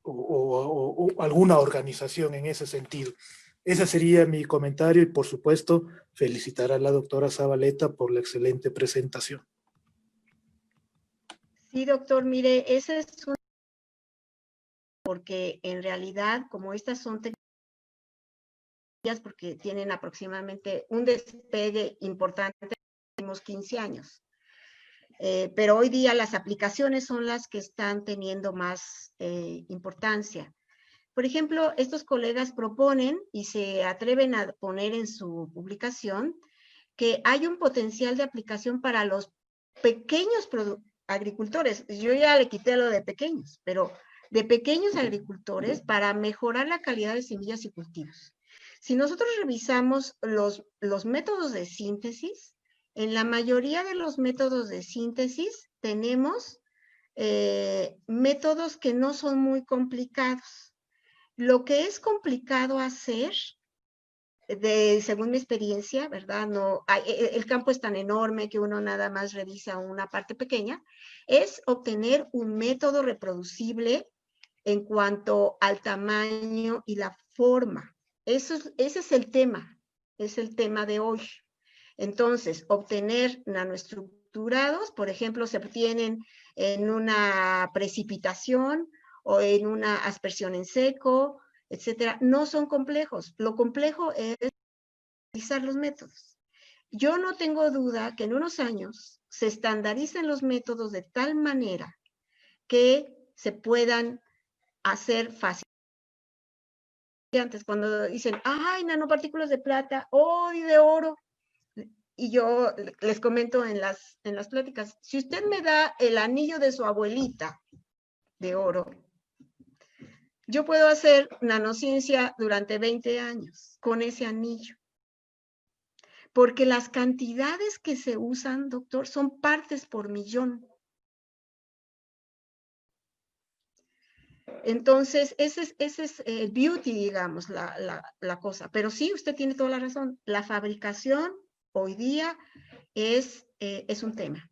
Speaker 5: o alguna organización en ese sentido. Ese sería mi comentario y, por supuesto, felicitar a la doctora Zabaleta por la excelente presentación.
Speaker 3: Sí, doctor, mire, ese es un... porque en realidad, como estas son tecnologías, porque tienen aproximadamente un despegue importante en los últimos 15 años. Pero hoy día las aplicaciones son las que están teniendo más importancia. Por ejemplo, estos colegas proponen y se atreven a poner en su publicación que hay un potencial de aplicación para los pequeños agricultores. Yo ya le quité lo de pequeños, pero de pequeños agricultores para mejorar la calidad de semillas y cultivos. Si nosotros revisamos los métodos de síntesis, en la mayoría de los métodos de síntesis tenemos métodos que no son muy complicados. Lo que es complicado hacer según mi experiencia, ¿verdad? No, el campo es tan enorme que uno nada más revisa una parte pequeña, es obtener un método reproducible en cuanto al tamaño y la forma. Ese es el tema de hoy. Entonces, obtener nanoestructurados, por ejemplo, se obtienen en una precipitación o en una aspersión en seco, etcétera. No son complejos. Lo complejo es utilizar los métodos. Yo no tengo duda que en unos años se estandaricen los métodos de tal manera que se puedan hacer fácil. Antes, cuando dicen, ay, nanopartículas de plata, oh, y de oro, y yo les comento en las pláticas, si usted me da el anillo de su abuelita de oro, yo puedo hacer nanociencia durante 20 años con ese anillo. Porque las cantidades que se usan, doctor, son partes por millón. Entonces, ese es el beauty, digamos, la cosa. Pero sí, usted tiene toda la razón. La fabricación hoy día es un tema.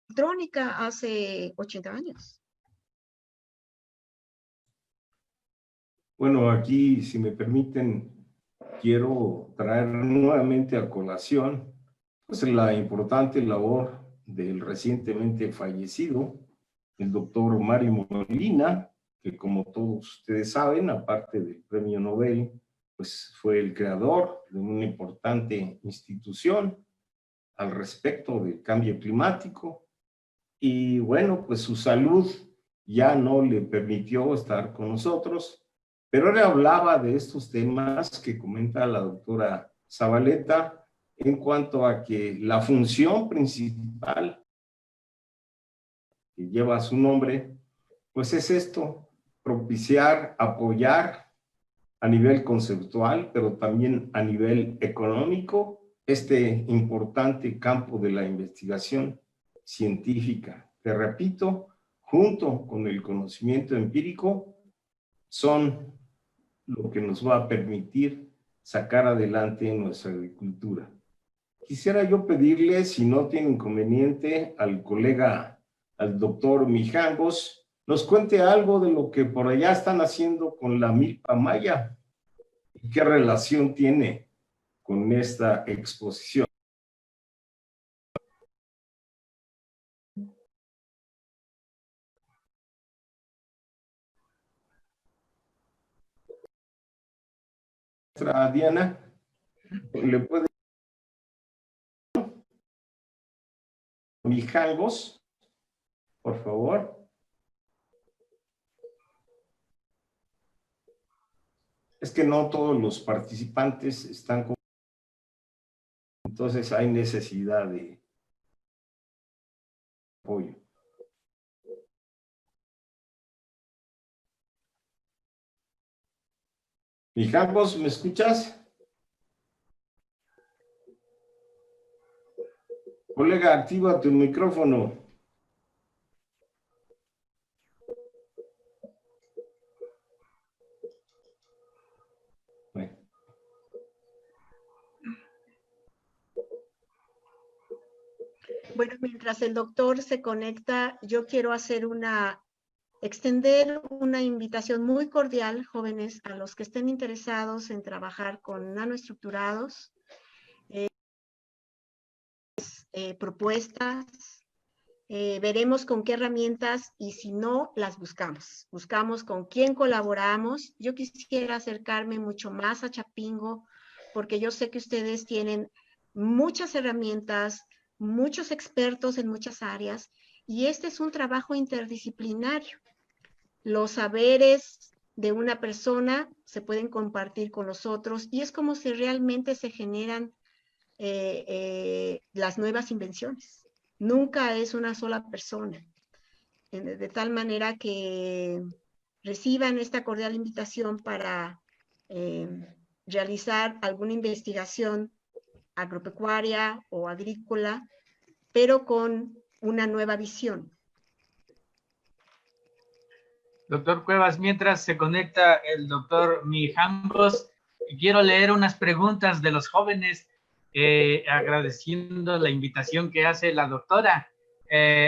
Speaker 3: Electrónica hace 80 años.
Speaker 2: Bueno, aquí, si me permiten, quiero traer nuevamente a colación pues, la importante labor del recientemente fallecido, el doctor Mario Molina, que como todos ustedes saben, aparte del premio Nobel, pues fue el creador de una importante institución al respecto del cambio climático. Y bueno, pues su salud ya no le permitió estar con nosotros, pero él hablaba de estos temas que comenta la doctora Zabaleta en cuanto a que la función principal que lleva su nombre, pues es esto, propiciar, apoyar a nivel conceptual, pero también a nivel económico, este importante campo de la investigación científica, que repito, junto con el conocimiento empírico, son lo que nos va a permitir sacar adelante nuestra agricultura. Quisiera yo pedirle, si no tiene inconveniente, al colega, al doctor Mijangos, nos cuente algo de lo que por allá están haciendo con la milpa maya y qué relación tiene con esta exposición. Diana, ¿le puede Mijangos, por favor? Es que no todos los participantes están con... Entonces hay necesidad de apoyo. Mijangos, ¿me escuchas? Colega, activa tu micrófono.
Speaker 3: Bueno, mientras el doctor se conecta, yo quiero extender una invitación muy cordial, jóvenes, a los que estén interesados en trabajar con nanoestructurados, propuestas, veremos con qué herramientas y si no, las buscamos. Buscamos con quién colaboramos. Yo quisiera acercarme mucho más a Chapingo, porque yo sé que ustedes tienen muchas herramientas, muchos expertos en muchas áreas, y este es un trabajo interdisciplinario. Los saberes de una persona se pueden compartir con los otros, y es como si realmente se generan las nuevas invenciones. Nunca es una sola persona. De tal manera que reciban esta cordial invitación para realizar alguna investigación agropecuaria o agrícola, pero con una nueva visión.
Speaker 4: Doctor Cuevas, mientras se conecta el doctor Mijangos, quiero leer unas preguntas de los jóvenes, agradeciendo la invitación que hace la doctora,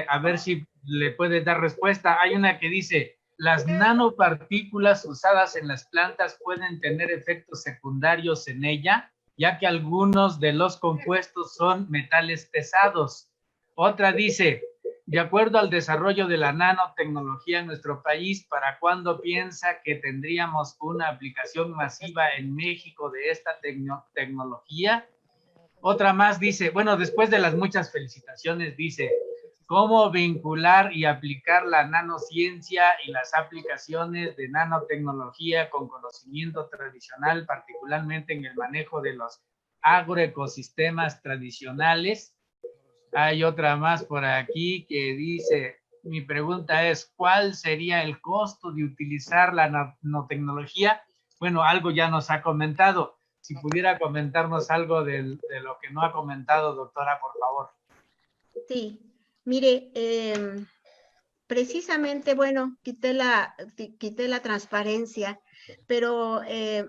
Speaker 4: a ver si le puede dar respuesta. Hay una que dice, ¿las nanopartículas usadas en las plantas pueden tener efectos secundarios en ella, ya que algunos de los compuestos son metales pesados? Otra dice, de acuerdo al desarrollo de la nanotecnología en nuestro país, ¿para cuándo piensa que tendríamos una aplicación masiva en México de esta tecnología? Otra más dice, bueno, después de las muchas felicitaciones, dice, ¿cómo vincular y aplicar la nanociencia y las aplicaciones de nanotecnología con conocimiento tradicional, particularmente en el manejo de los agroecosistemas tradicionales? Hay otra más por aquí que dice, mi pregunta es, ¿cuál sería el costo de utilizar la nanotecnología? Bueno, algo ya nos ha comentado. Si pudiera comentarnos algo de lo que no ha comentado, doctora, por favor.
Speaker 3: Sí, mire, precisamente, bueno, quité la transparencia, pero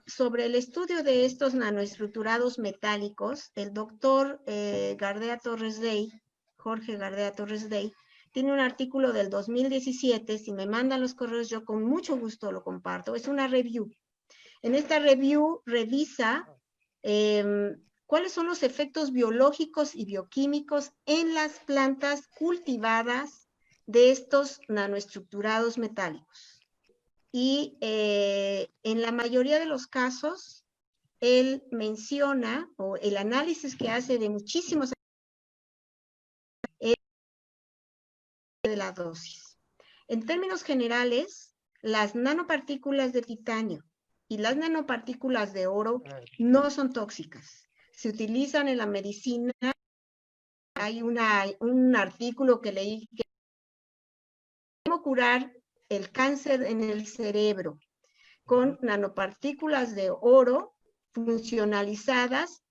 Speaker 3: sobre el estudio de estos nanoestructurados metálicos, el doctor Gardea Torres Day, Jorge Gardea Torres Day, tiene un artículo del 2017, si me mandan los correos yo con mucho gusto lo comparto, es una review. En esta review revisa cuáles son los efectos biológicos y bioquímicos en las plantas cultivadas de estos nanoestructurados metálicos. Y en la mayoría de los casos, él menciona, o el análisis que hace de muchísimos de la dosis. En términos generales, las nanopartículas de titanio y las nanopartículas de oro no son tóxicas. Se utilizan en la medicina. Hay un artículo que leí que cómo curar el cáncer en el cerebro con nanopartículas de oro funcionalizadas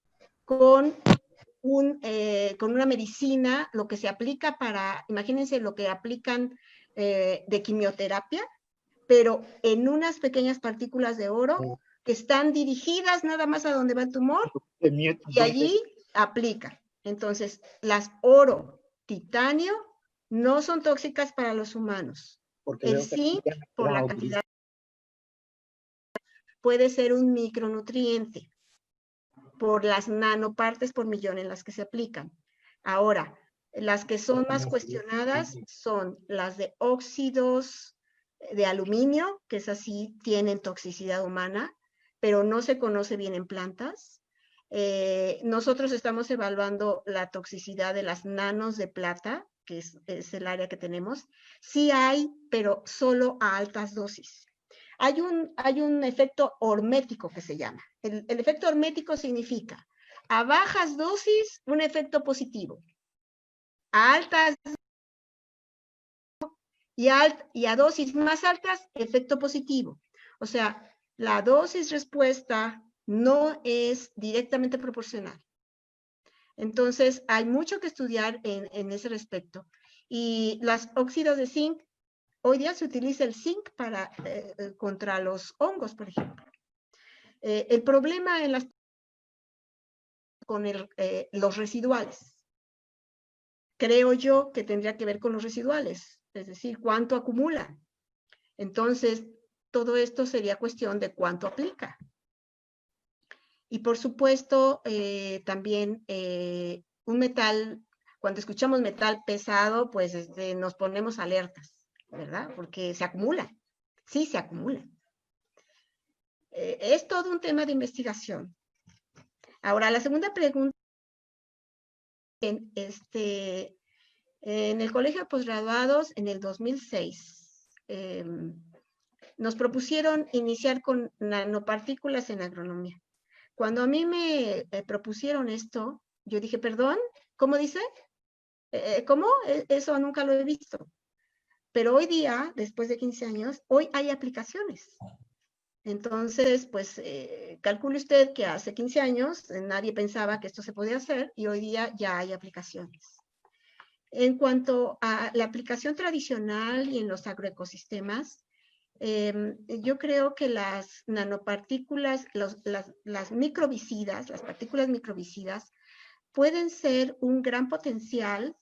Speaker 3: con una medicina, lo que se aplica para, imagínense lo que aplican de quimioterapia, pero en unas pequeñas partículas de oro que están dirigidas nada más a donde va el tumor y allí aplican. Entonces, las oro, titanio, no son tóxicas para los humanos. El zinc, por la cantidad, puede ser un micronutriente por las nanopartes por millón en las que se aplican. Ahora, las que son más cuestionadas son las de óxidos de aluminio, que es así, tienen toxicidad humana, pero no se conoce bien en plantas. Nosotros estamos evaluando la toxicidad de las nanos de plata, que es el área que tenemos. Sí hay, pero solo a altas dosis. Hay un efecto hormético que se llama. El efecto hormético significa a bajas dosis un efecto positivo, a altas y a dosis más altas efecto positivo. O sea, la dosis respuesta no es directamente proporcional. Entonces, hay mucho que estudiar en ese respecto. Y los óxidos de zinc, hoy día se utiliza el zinc contra los hongos, por ejemplo. El problema con los residuales. Creo yo que tendría que ver con los residuales, es decir, cuánto acumula. Entonces, todo esto sería cuestión de cuánto aplica. Y por supuesto, también un metal, cuando escuchamos metal pesado, pues nos ponemos alertas, ¿verdad? Porque se acumula. Sí, se acumula. Es todo un tema de investigación. Ahora, la segunda pregunta, en el Colegio de Posgraduados, en el 2006, nos propusieron iniciar con nanopartículas en agronomía. Cuando a mí me propusieron esto, yo dije, perdón, ¿cómo dice? ¿Cómo? Eso nunca lo he visto. Pero hoy día, después de 15 años, hoy hay aplicaciones. Entonces, pues, calcule usted que hace 15 años nadie pensaba que esto se podía hacer y hoy día ya hay aplicaciones. En cuanto a la aplicación tradicional y en los agroecosistemas, Yo creo que las nanopartículas, las microvisidas, las partículas microvisidas, pueden ser un gran potencial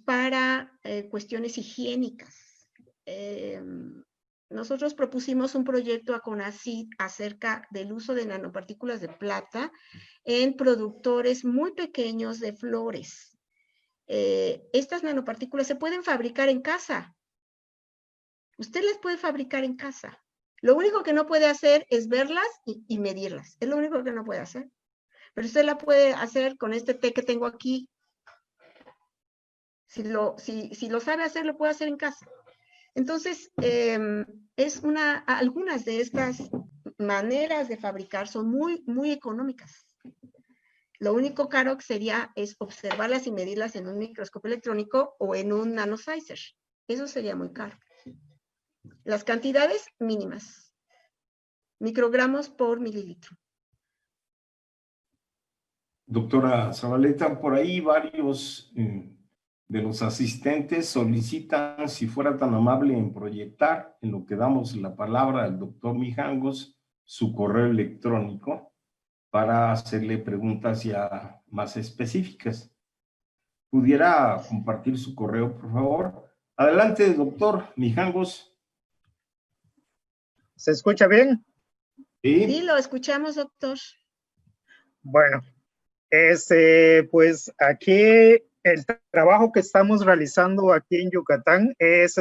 Speaker 3: para cuestiones higiénicas. Nosotros propusimos un proyecto a CONACYT acerca del uso de nanopartículas de plata en productores muy pequeños de flores. Estas nanopartículas se pueden fabricar en casa. Usted las puede fabricar en casa. Lo único que no puede hacer es verlas y medirlas. Es lo único que no puede hacer. Pero usted la puede hacer con este té que tengo aquí. Si lo sabe hacer, lo puede hacer en casa. Entonces, algunas de estas maneras de fabricar son muy, muy económicas. Lo único caro que sería es observarlas y medirlas en un microscopio electrónico o en un nanosizer. Eso sería muy caro. Las cantidades mínimas. Microgramos por mililitro.
Speaker 2: Doctora Zabaleta, por ahí varios de los asistentes solicitan si fuera tan amable en proyectar, en lo que damos la palabra al doctor Mijangos, su correo electrónico para hacerle preguntas ya más específicas. ¿Pudiera compartir su correo, por favor? Adelante, doctor Mijangos.
Speaker 6: ¿Se escucha bien?
Speaker 3: Sí, lo escuchamos, doctor.
Speaker 6: Bueno, pues aquí el trabajo que estamos realizando aquí en Yucatán es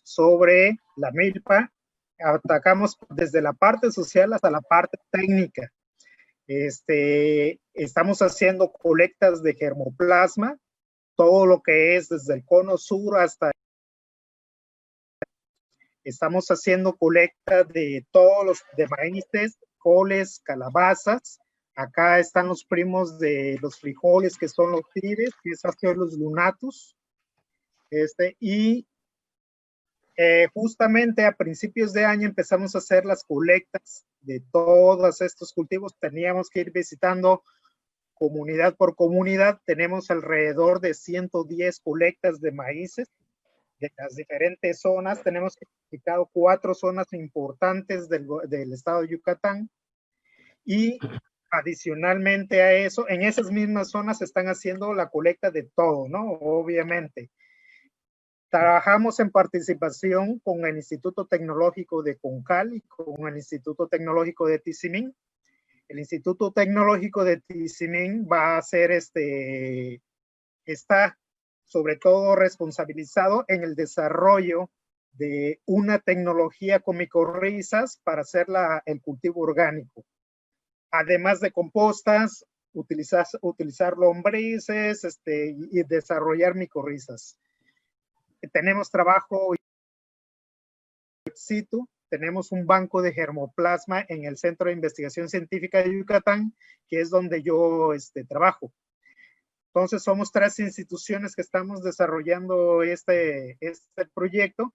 Speaker 6: sobre la milpa. Atacamos desde la parte social hasta la parte técnica. Estamos haciendo colectas de germoplasma, todo lo que es desde el cono sur hasta... Estamos haciendo colecta de todos los de maíces, coles, calabazas. Acá están los primos de los frijoles, que son los tires, que es Asterus lunatus. Justamente a principios de año empezamos a hacer las colectas de todos estos cultivos. Teníamos que ir visitando comunidad por comunidad. Tenemos alrededor de 110 colectas de maíces de las diferentes zonas. Tenemos identificado 4 zonas importantes del estado de Yucatán, y adicionalmente a eso, en esas mismas zonas están haciendo la colecta de todo, ¿no? Obviamente. Trabajamos en participación con el Instituto Tecnológico de Concal y con el Instituto Tecnológico de Tizimín. El Instituto Tecnológico de Tizimín va a ser está sobre todo responsabilizado en el desarrollo de una tecnología con micorrizas para hacer el cultivo orgánico. Además de compostas, utilizar lombrices y desarrollar micorrizas. Tenemos trabajo in situ, tenemos un banco de germoplasma en el Centro de Investigación Científica de Yucatán, que es donde yo trabajo. Entonces somos 3 instituciones que estamos desarrollando este proyecto,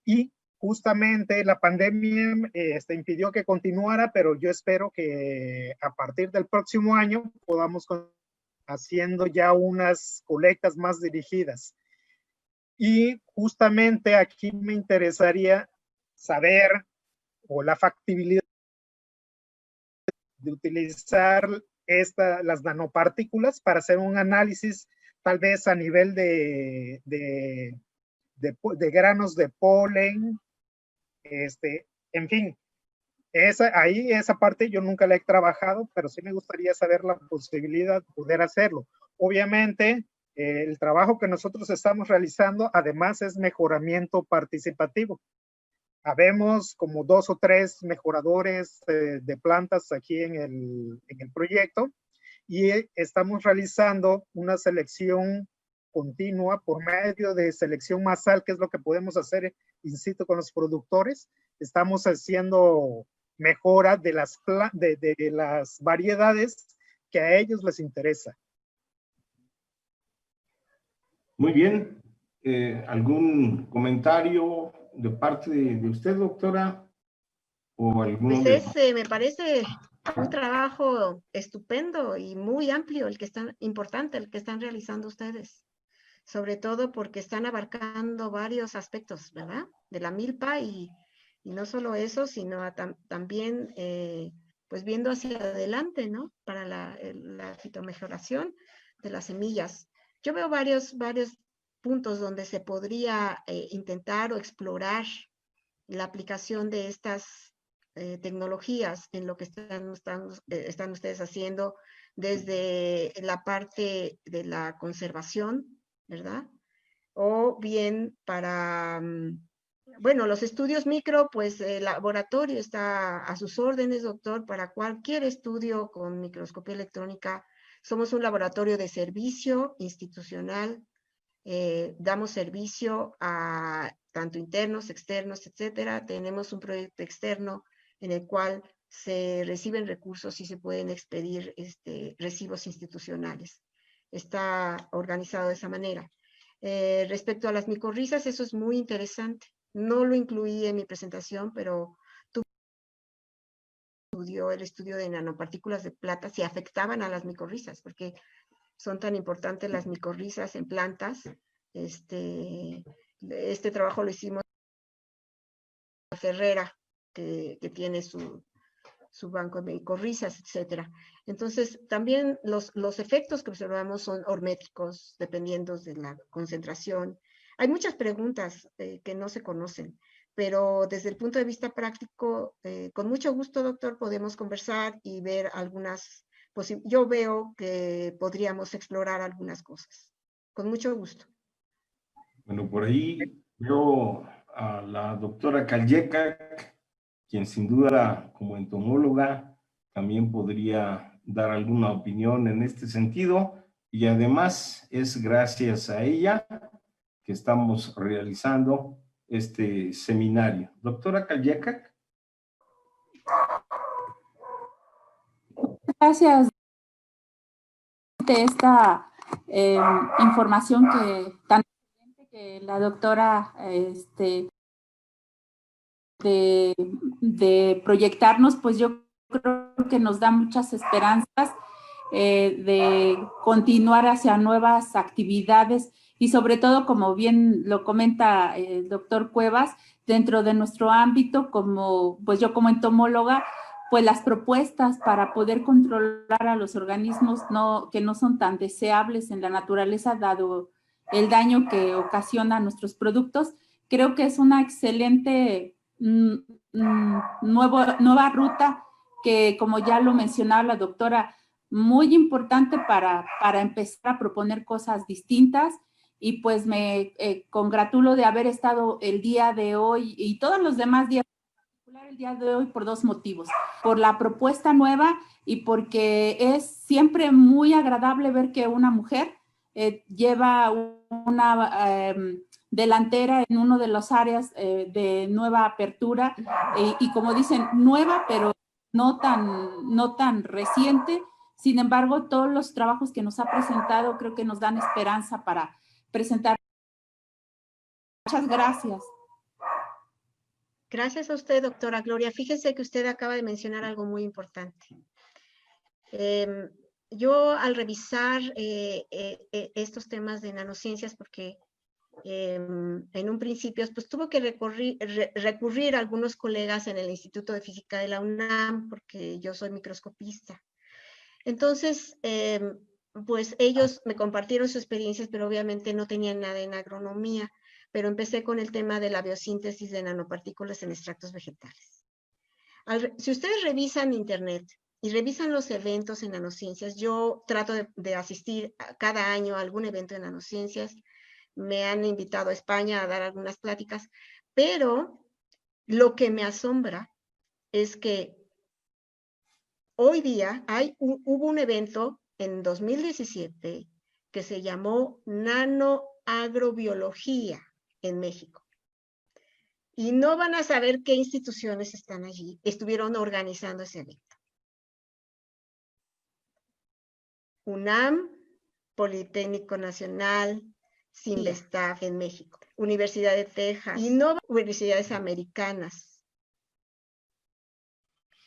Speaker 6: y justamente la pandemia impidió que continuara, pero yo espero que a partir del próximo año podamos haciendo ya unas colectas más dirigidas. Y justamente aquí me interesaría saber o la factibilidad de utilizar las nanopartículas para hacer un análisis tal vez a nivel de granos de polen, en fin, esa parte yo nunca la he trabajado, pero sí me gustaría saber la posibilidad de poder hacerlo. Obviamente, el trabajo que nosotros estamos realizando además es mejoramiento participativo. Habemos como 2 o 3 mejoradores de plantas aquí en el proyecto, y estamos realizando una selección continua por medio de selección masal, que es lo que podemos hacer in situ con los productores. Estamos haciendo mejora de las variedades que a ellos les interesa.
Speaker 2: Muy bien. ¿Algún comentario de parte de usted, doctora? ¿O alguno
Speaker 3: Pues me parece un trabajo estupendo y muy amplio importante el que están realizando ustedes. sobre todo porque están abarcando varios aspectos, ¿verdad? De la milpa y no solo eso, sino también pues viendo hacia adelante, ¿no? Para la fitomejoración de las semillas. Yo veo varios puntos donde se podría intentar o explorar la aplicación de estas tecnologías en lo que están ustedes haciendo desde la parte de la conservación, ¿verdad? O bien para, bueno, los estudios micro, pues el laboratorio está a sus órdenes, doctor, para cualquier estudio con microscopía electrónica. Somos un laboratorio de servicio institucional, damos servicio a tanto internos, externos, etcétera. Tenemos un proyecto externo en el cual se reciben recursos y se pueden expedir recibos institucionales. Está organizado de esa manera. Respecto a las micorrizas, eso es muy interesante. No lo incluí en mi presentación, pero el estudio de nanopartículas de plata si afectaban a las micorrizas, porque son tan importantes las micorrizas en plantas. Este trabajo lo hicimos en Ferrera, que tiene su banco de micorrizas, etcétera. Entonces, también los efectos que observamos son horméticos, dependiendo de la concentración. Hay muchas preguntas que no se conocen, pero desde el punto de vista práctico, con mucho gusto, doctor, podemos conversar y ver algunas. Yo veo que podríamos explorar algunas cosas. Con mucho gusto.
Speaker 2: Bueno, por ahí veo a la doctora Callecac, quien sin duda como entomóloga también podría dar alguna opinión en este sentido, y además es gracias a ella que estamos realizando este seminario. Doctora Callecac.
Speaker 7: Gracias de esta información tan excelente que la doctora de proyectarnos, pues yo creo que nos da muchas esperanzas de continuar hacia nuevas actividades y sobre todo, como bien lo comenta el doctor Cuevas, dentro de nuestro ámbito, pues yo como entomóloga, pues las propuestas para poder controlar a los organismos que no son tan deseables en la naturaleza, dado el daño que ocasiona a nuestros productos, creo que es una excelente nueva ruta que, como ya lo mencionaba la doctora, muy importante para empezar a proponer cosas distintas. Y pues me congratulo de haber estado el día de hoy y todos los demás días, el día de hoy, por dos motivos: por la propuesta nueva y porque es siempre muy agradable ver que una mujer lleva una delantera en uno de las áreas de nueva apertura y como dicen, nueva, pero no tan reciente. Sin embargo, todos los trabajos que nos ha presentado creo que nos dan esperanza para presentar. Muchas gracias.
Speaker 3: Gracias a usted, doctora Gloria. Fíjese que usted acaba de mencionar algo muy importante. Yo al revisar estos temas de nanociencias, porque en un principio pues tuvo que recurrir a algunos colegas en el Instituto de Física de la UNAM, porque yo soy microscopista. Entonces, pues ellos me compartieron sus experiencias, pero obviamente no tenían nada en agronomía, pero empecé con el tema de la biosíntesis de nanopartículas en extractos vegetales. Si ustedes revisan internet y revisan los eventos en nanociencias, yo trato de asistir cada año a algún evento de nanociencias. Me han invitado a España a dar algunas pláticas, pero lo que me asombra es que hoy día hubo un evento en 2017 que se llamó Nanoagrobiología en México. Y no van a saber qué instituciones están allí, estuvieron organizando ese evento. UNAM, Politécnico Nacional, Sinvestaf en México, Universidad de Texas, y no universidades americanas.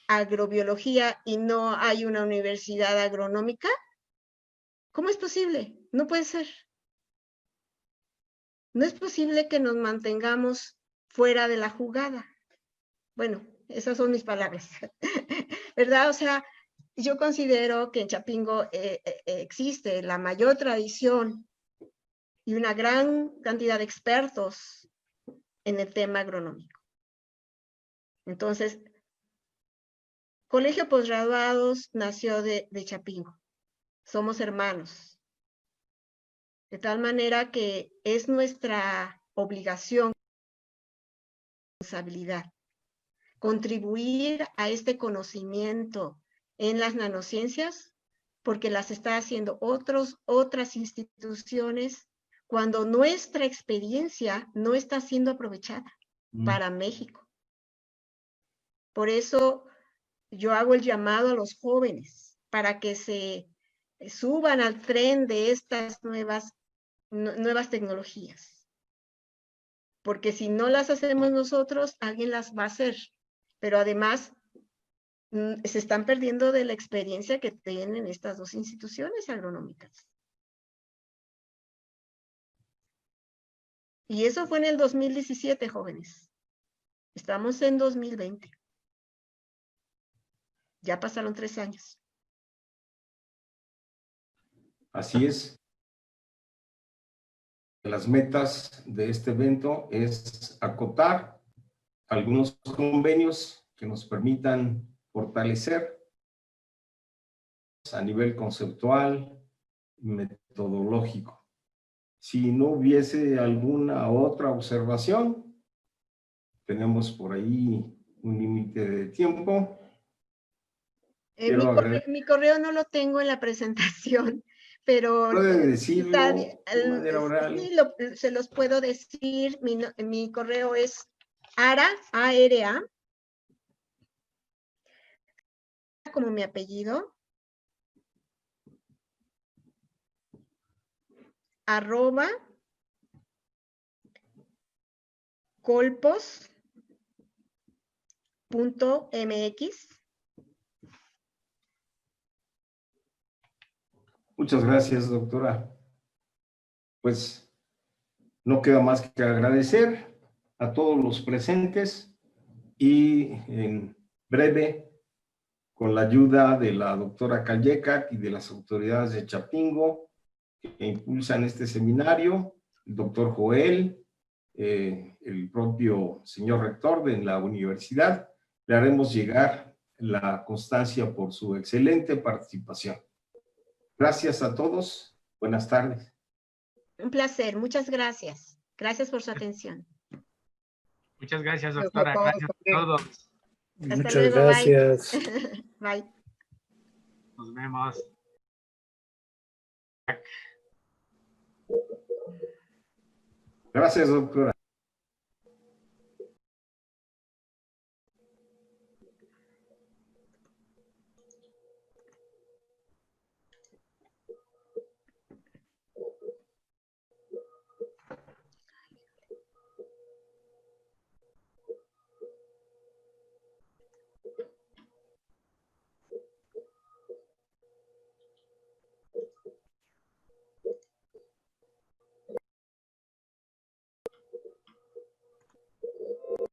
Speaker 3: Agrobiología y no hay una universidad agronómica. ¿Cómo es posible? No puede ser. no es posible que nos mantengamos fuera de la jugada. Bueno, esas son mis palabras, ¿verdad? O sea, yo considero que en Chapingo existe la mayor tradición y una gran cantidad de expertos en el tema agronómico. Entonces, Colegio Postgraduados nació de Chapingo. Somos hermanos. De tal manera que es nuestra obligación, responsabilidad, contribuir a este conocimiento en las nanociencias, porque las está haciendo otras instituciones, cuando nuestra experiencia no está siendo aprovechada para México. Por eso yo hago el llamado a los jóvenes para que se suban al tren de estas nuevas tecnologías. Porque si no las hacemos nosotros, alguien las va a hacer. Pero además, se están perdiendo de la experiencia que tienen estas dos instituciones agronómicas. Y eso fue en el 2017, jóvenes. Estamos en 2020. Ya pasaron 3 años.
Speaker 2: Así es. Las metas de este evento es acotar algunos convenios que nos permitan fortalecer a nivel conceptual y metodológico. Si no hubiese alguna otra observación, tenemos por ahí un límite de tiempo.
Speaker 3: Mi correo no lo tengo en la presentación, pero
Speaker 2: puede decirlo de manera oral.
Speaker 3: Sí, se los puedo decir. Mi correo es ARA, A-R-A, como mi apellido, @colpos.mx.
Speaker 2: Muchas gracias, doctora. Pues no queda más que agradecer a todos los presentes y en breve, con la ayuda de la doctora Calleca y de las autoridades de Chapingo que impulsan este seminario, el doctor Joel, el propio señor rector de la universidad, le haremos llegar la constancia por su excelente participación. Gracias a todos. Buenas tardes.
Speaker 3: Un placer. Muchas gracias. Gracias por su atención.
Speaker 4: Muchas gracias, doctora. Gracias a todos.
Speaker 3: Hasta
Speaker 5: Muchas
Speaker 3: luego.
Speaker 5: gracias.
Speaker 3: Bye. Bye.
Speaker 4: Nos vemos.
Speaker 2: Gracias, doctora.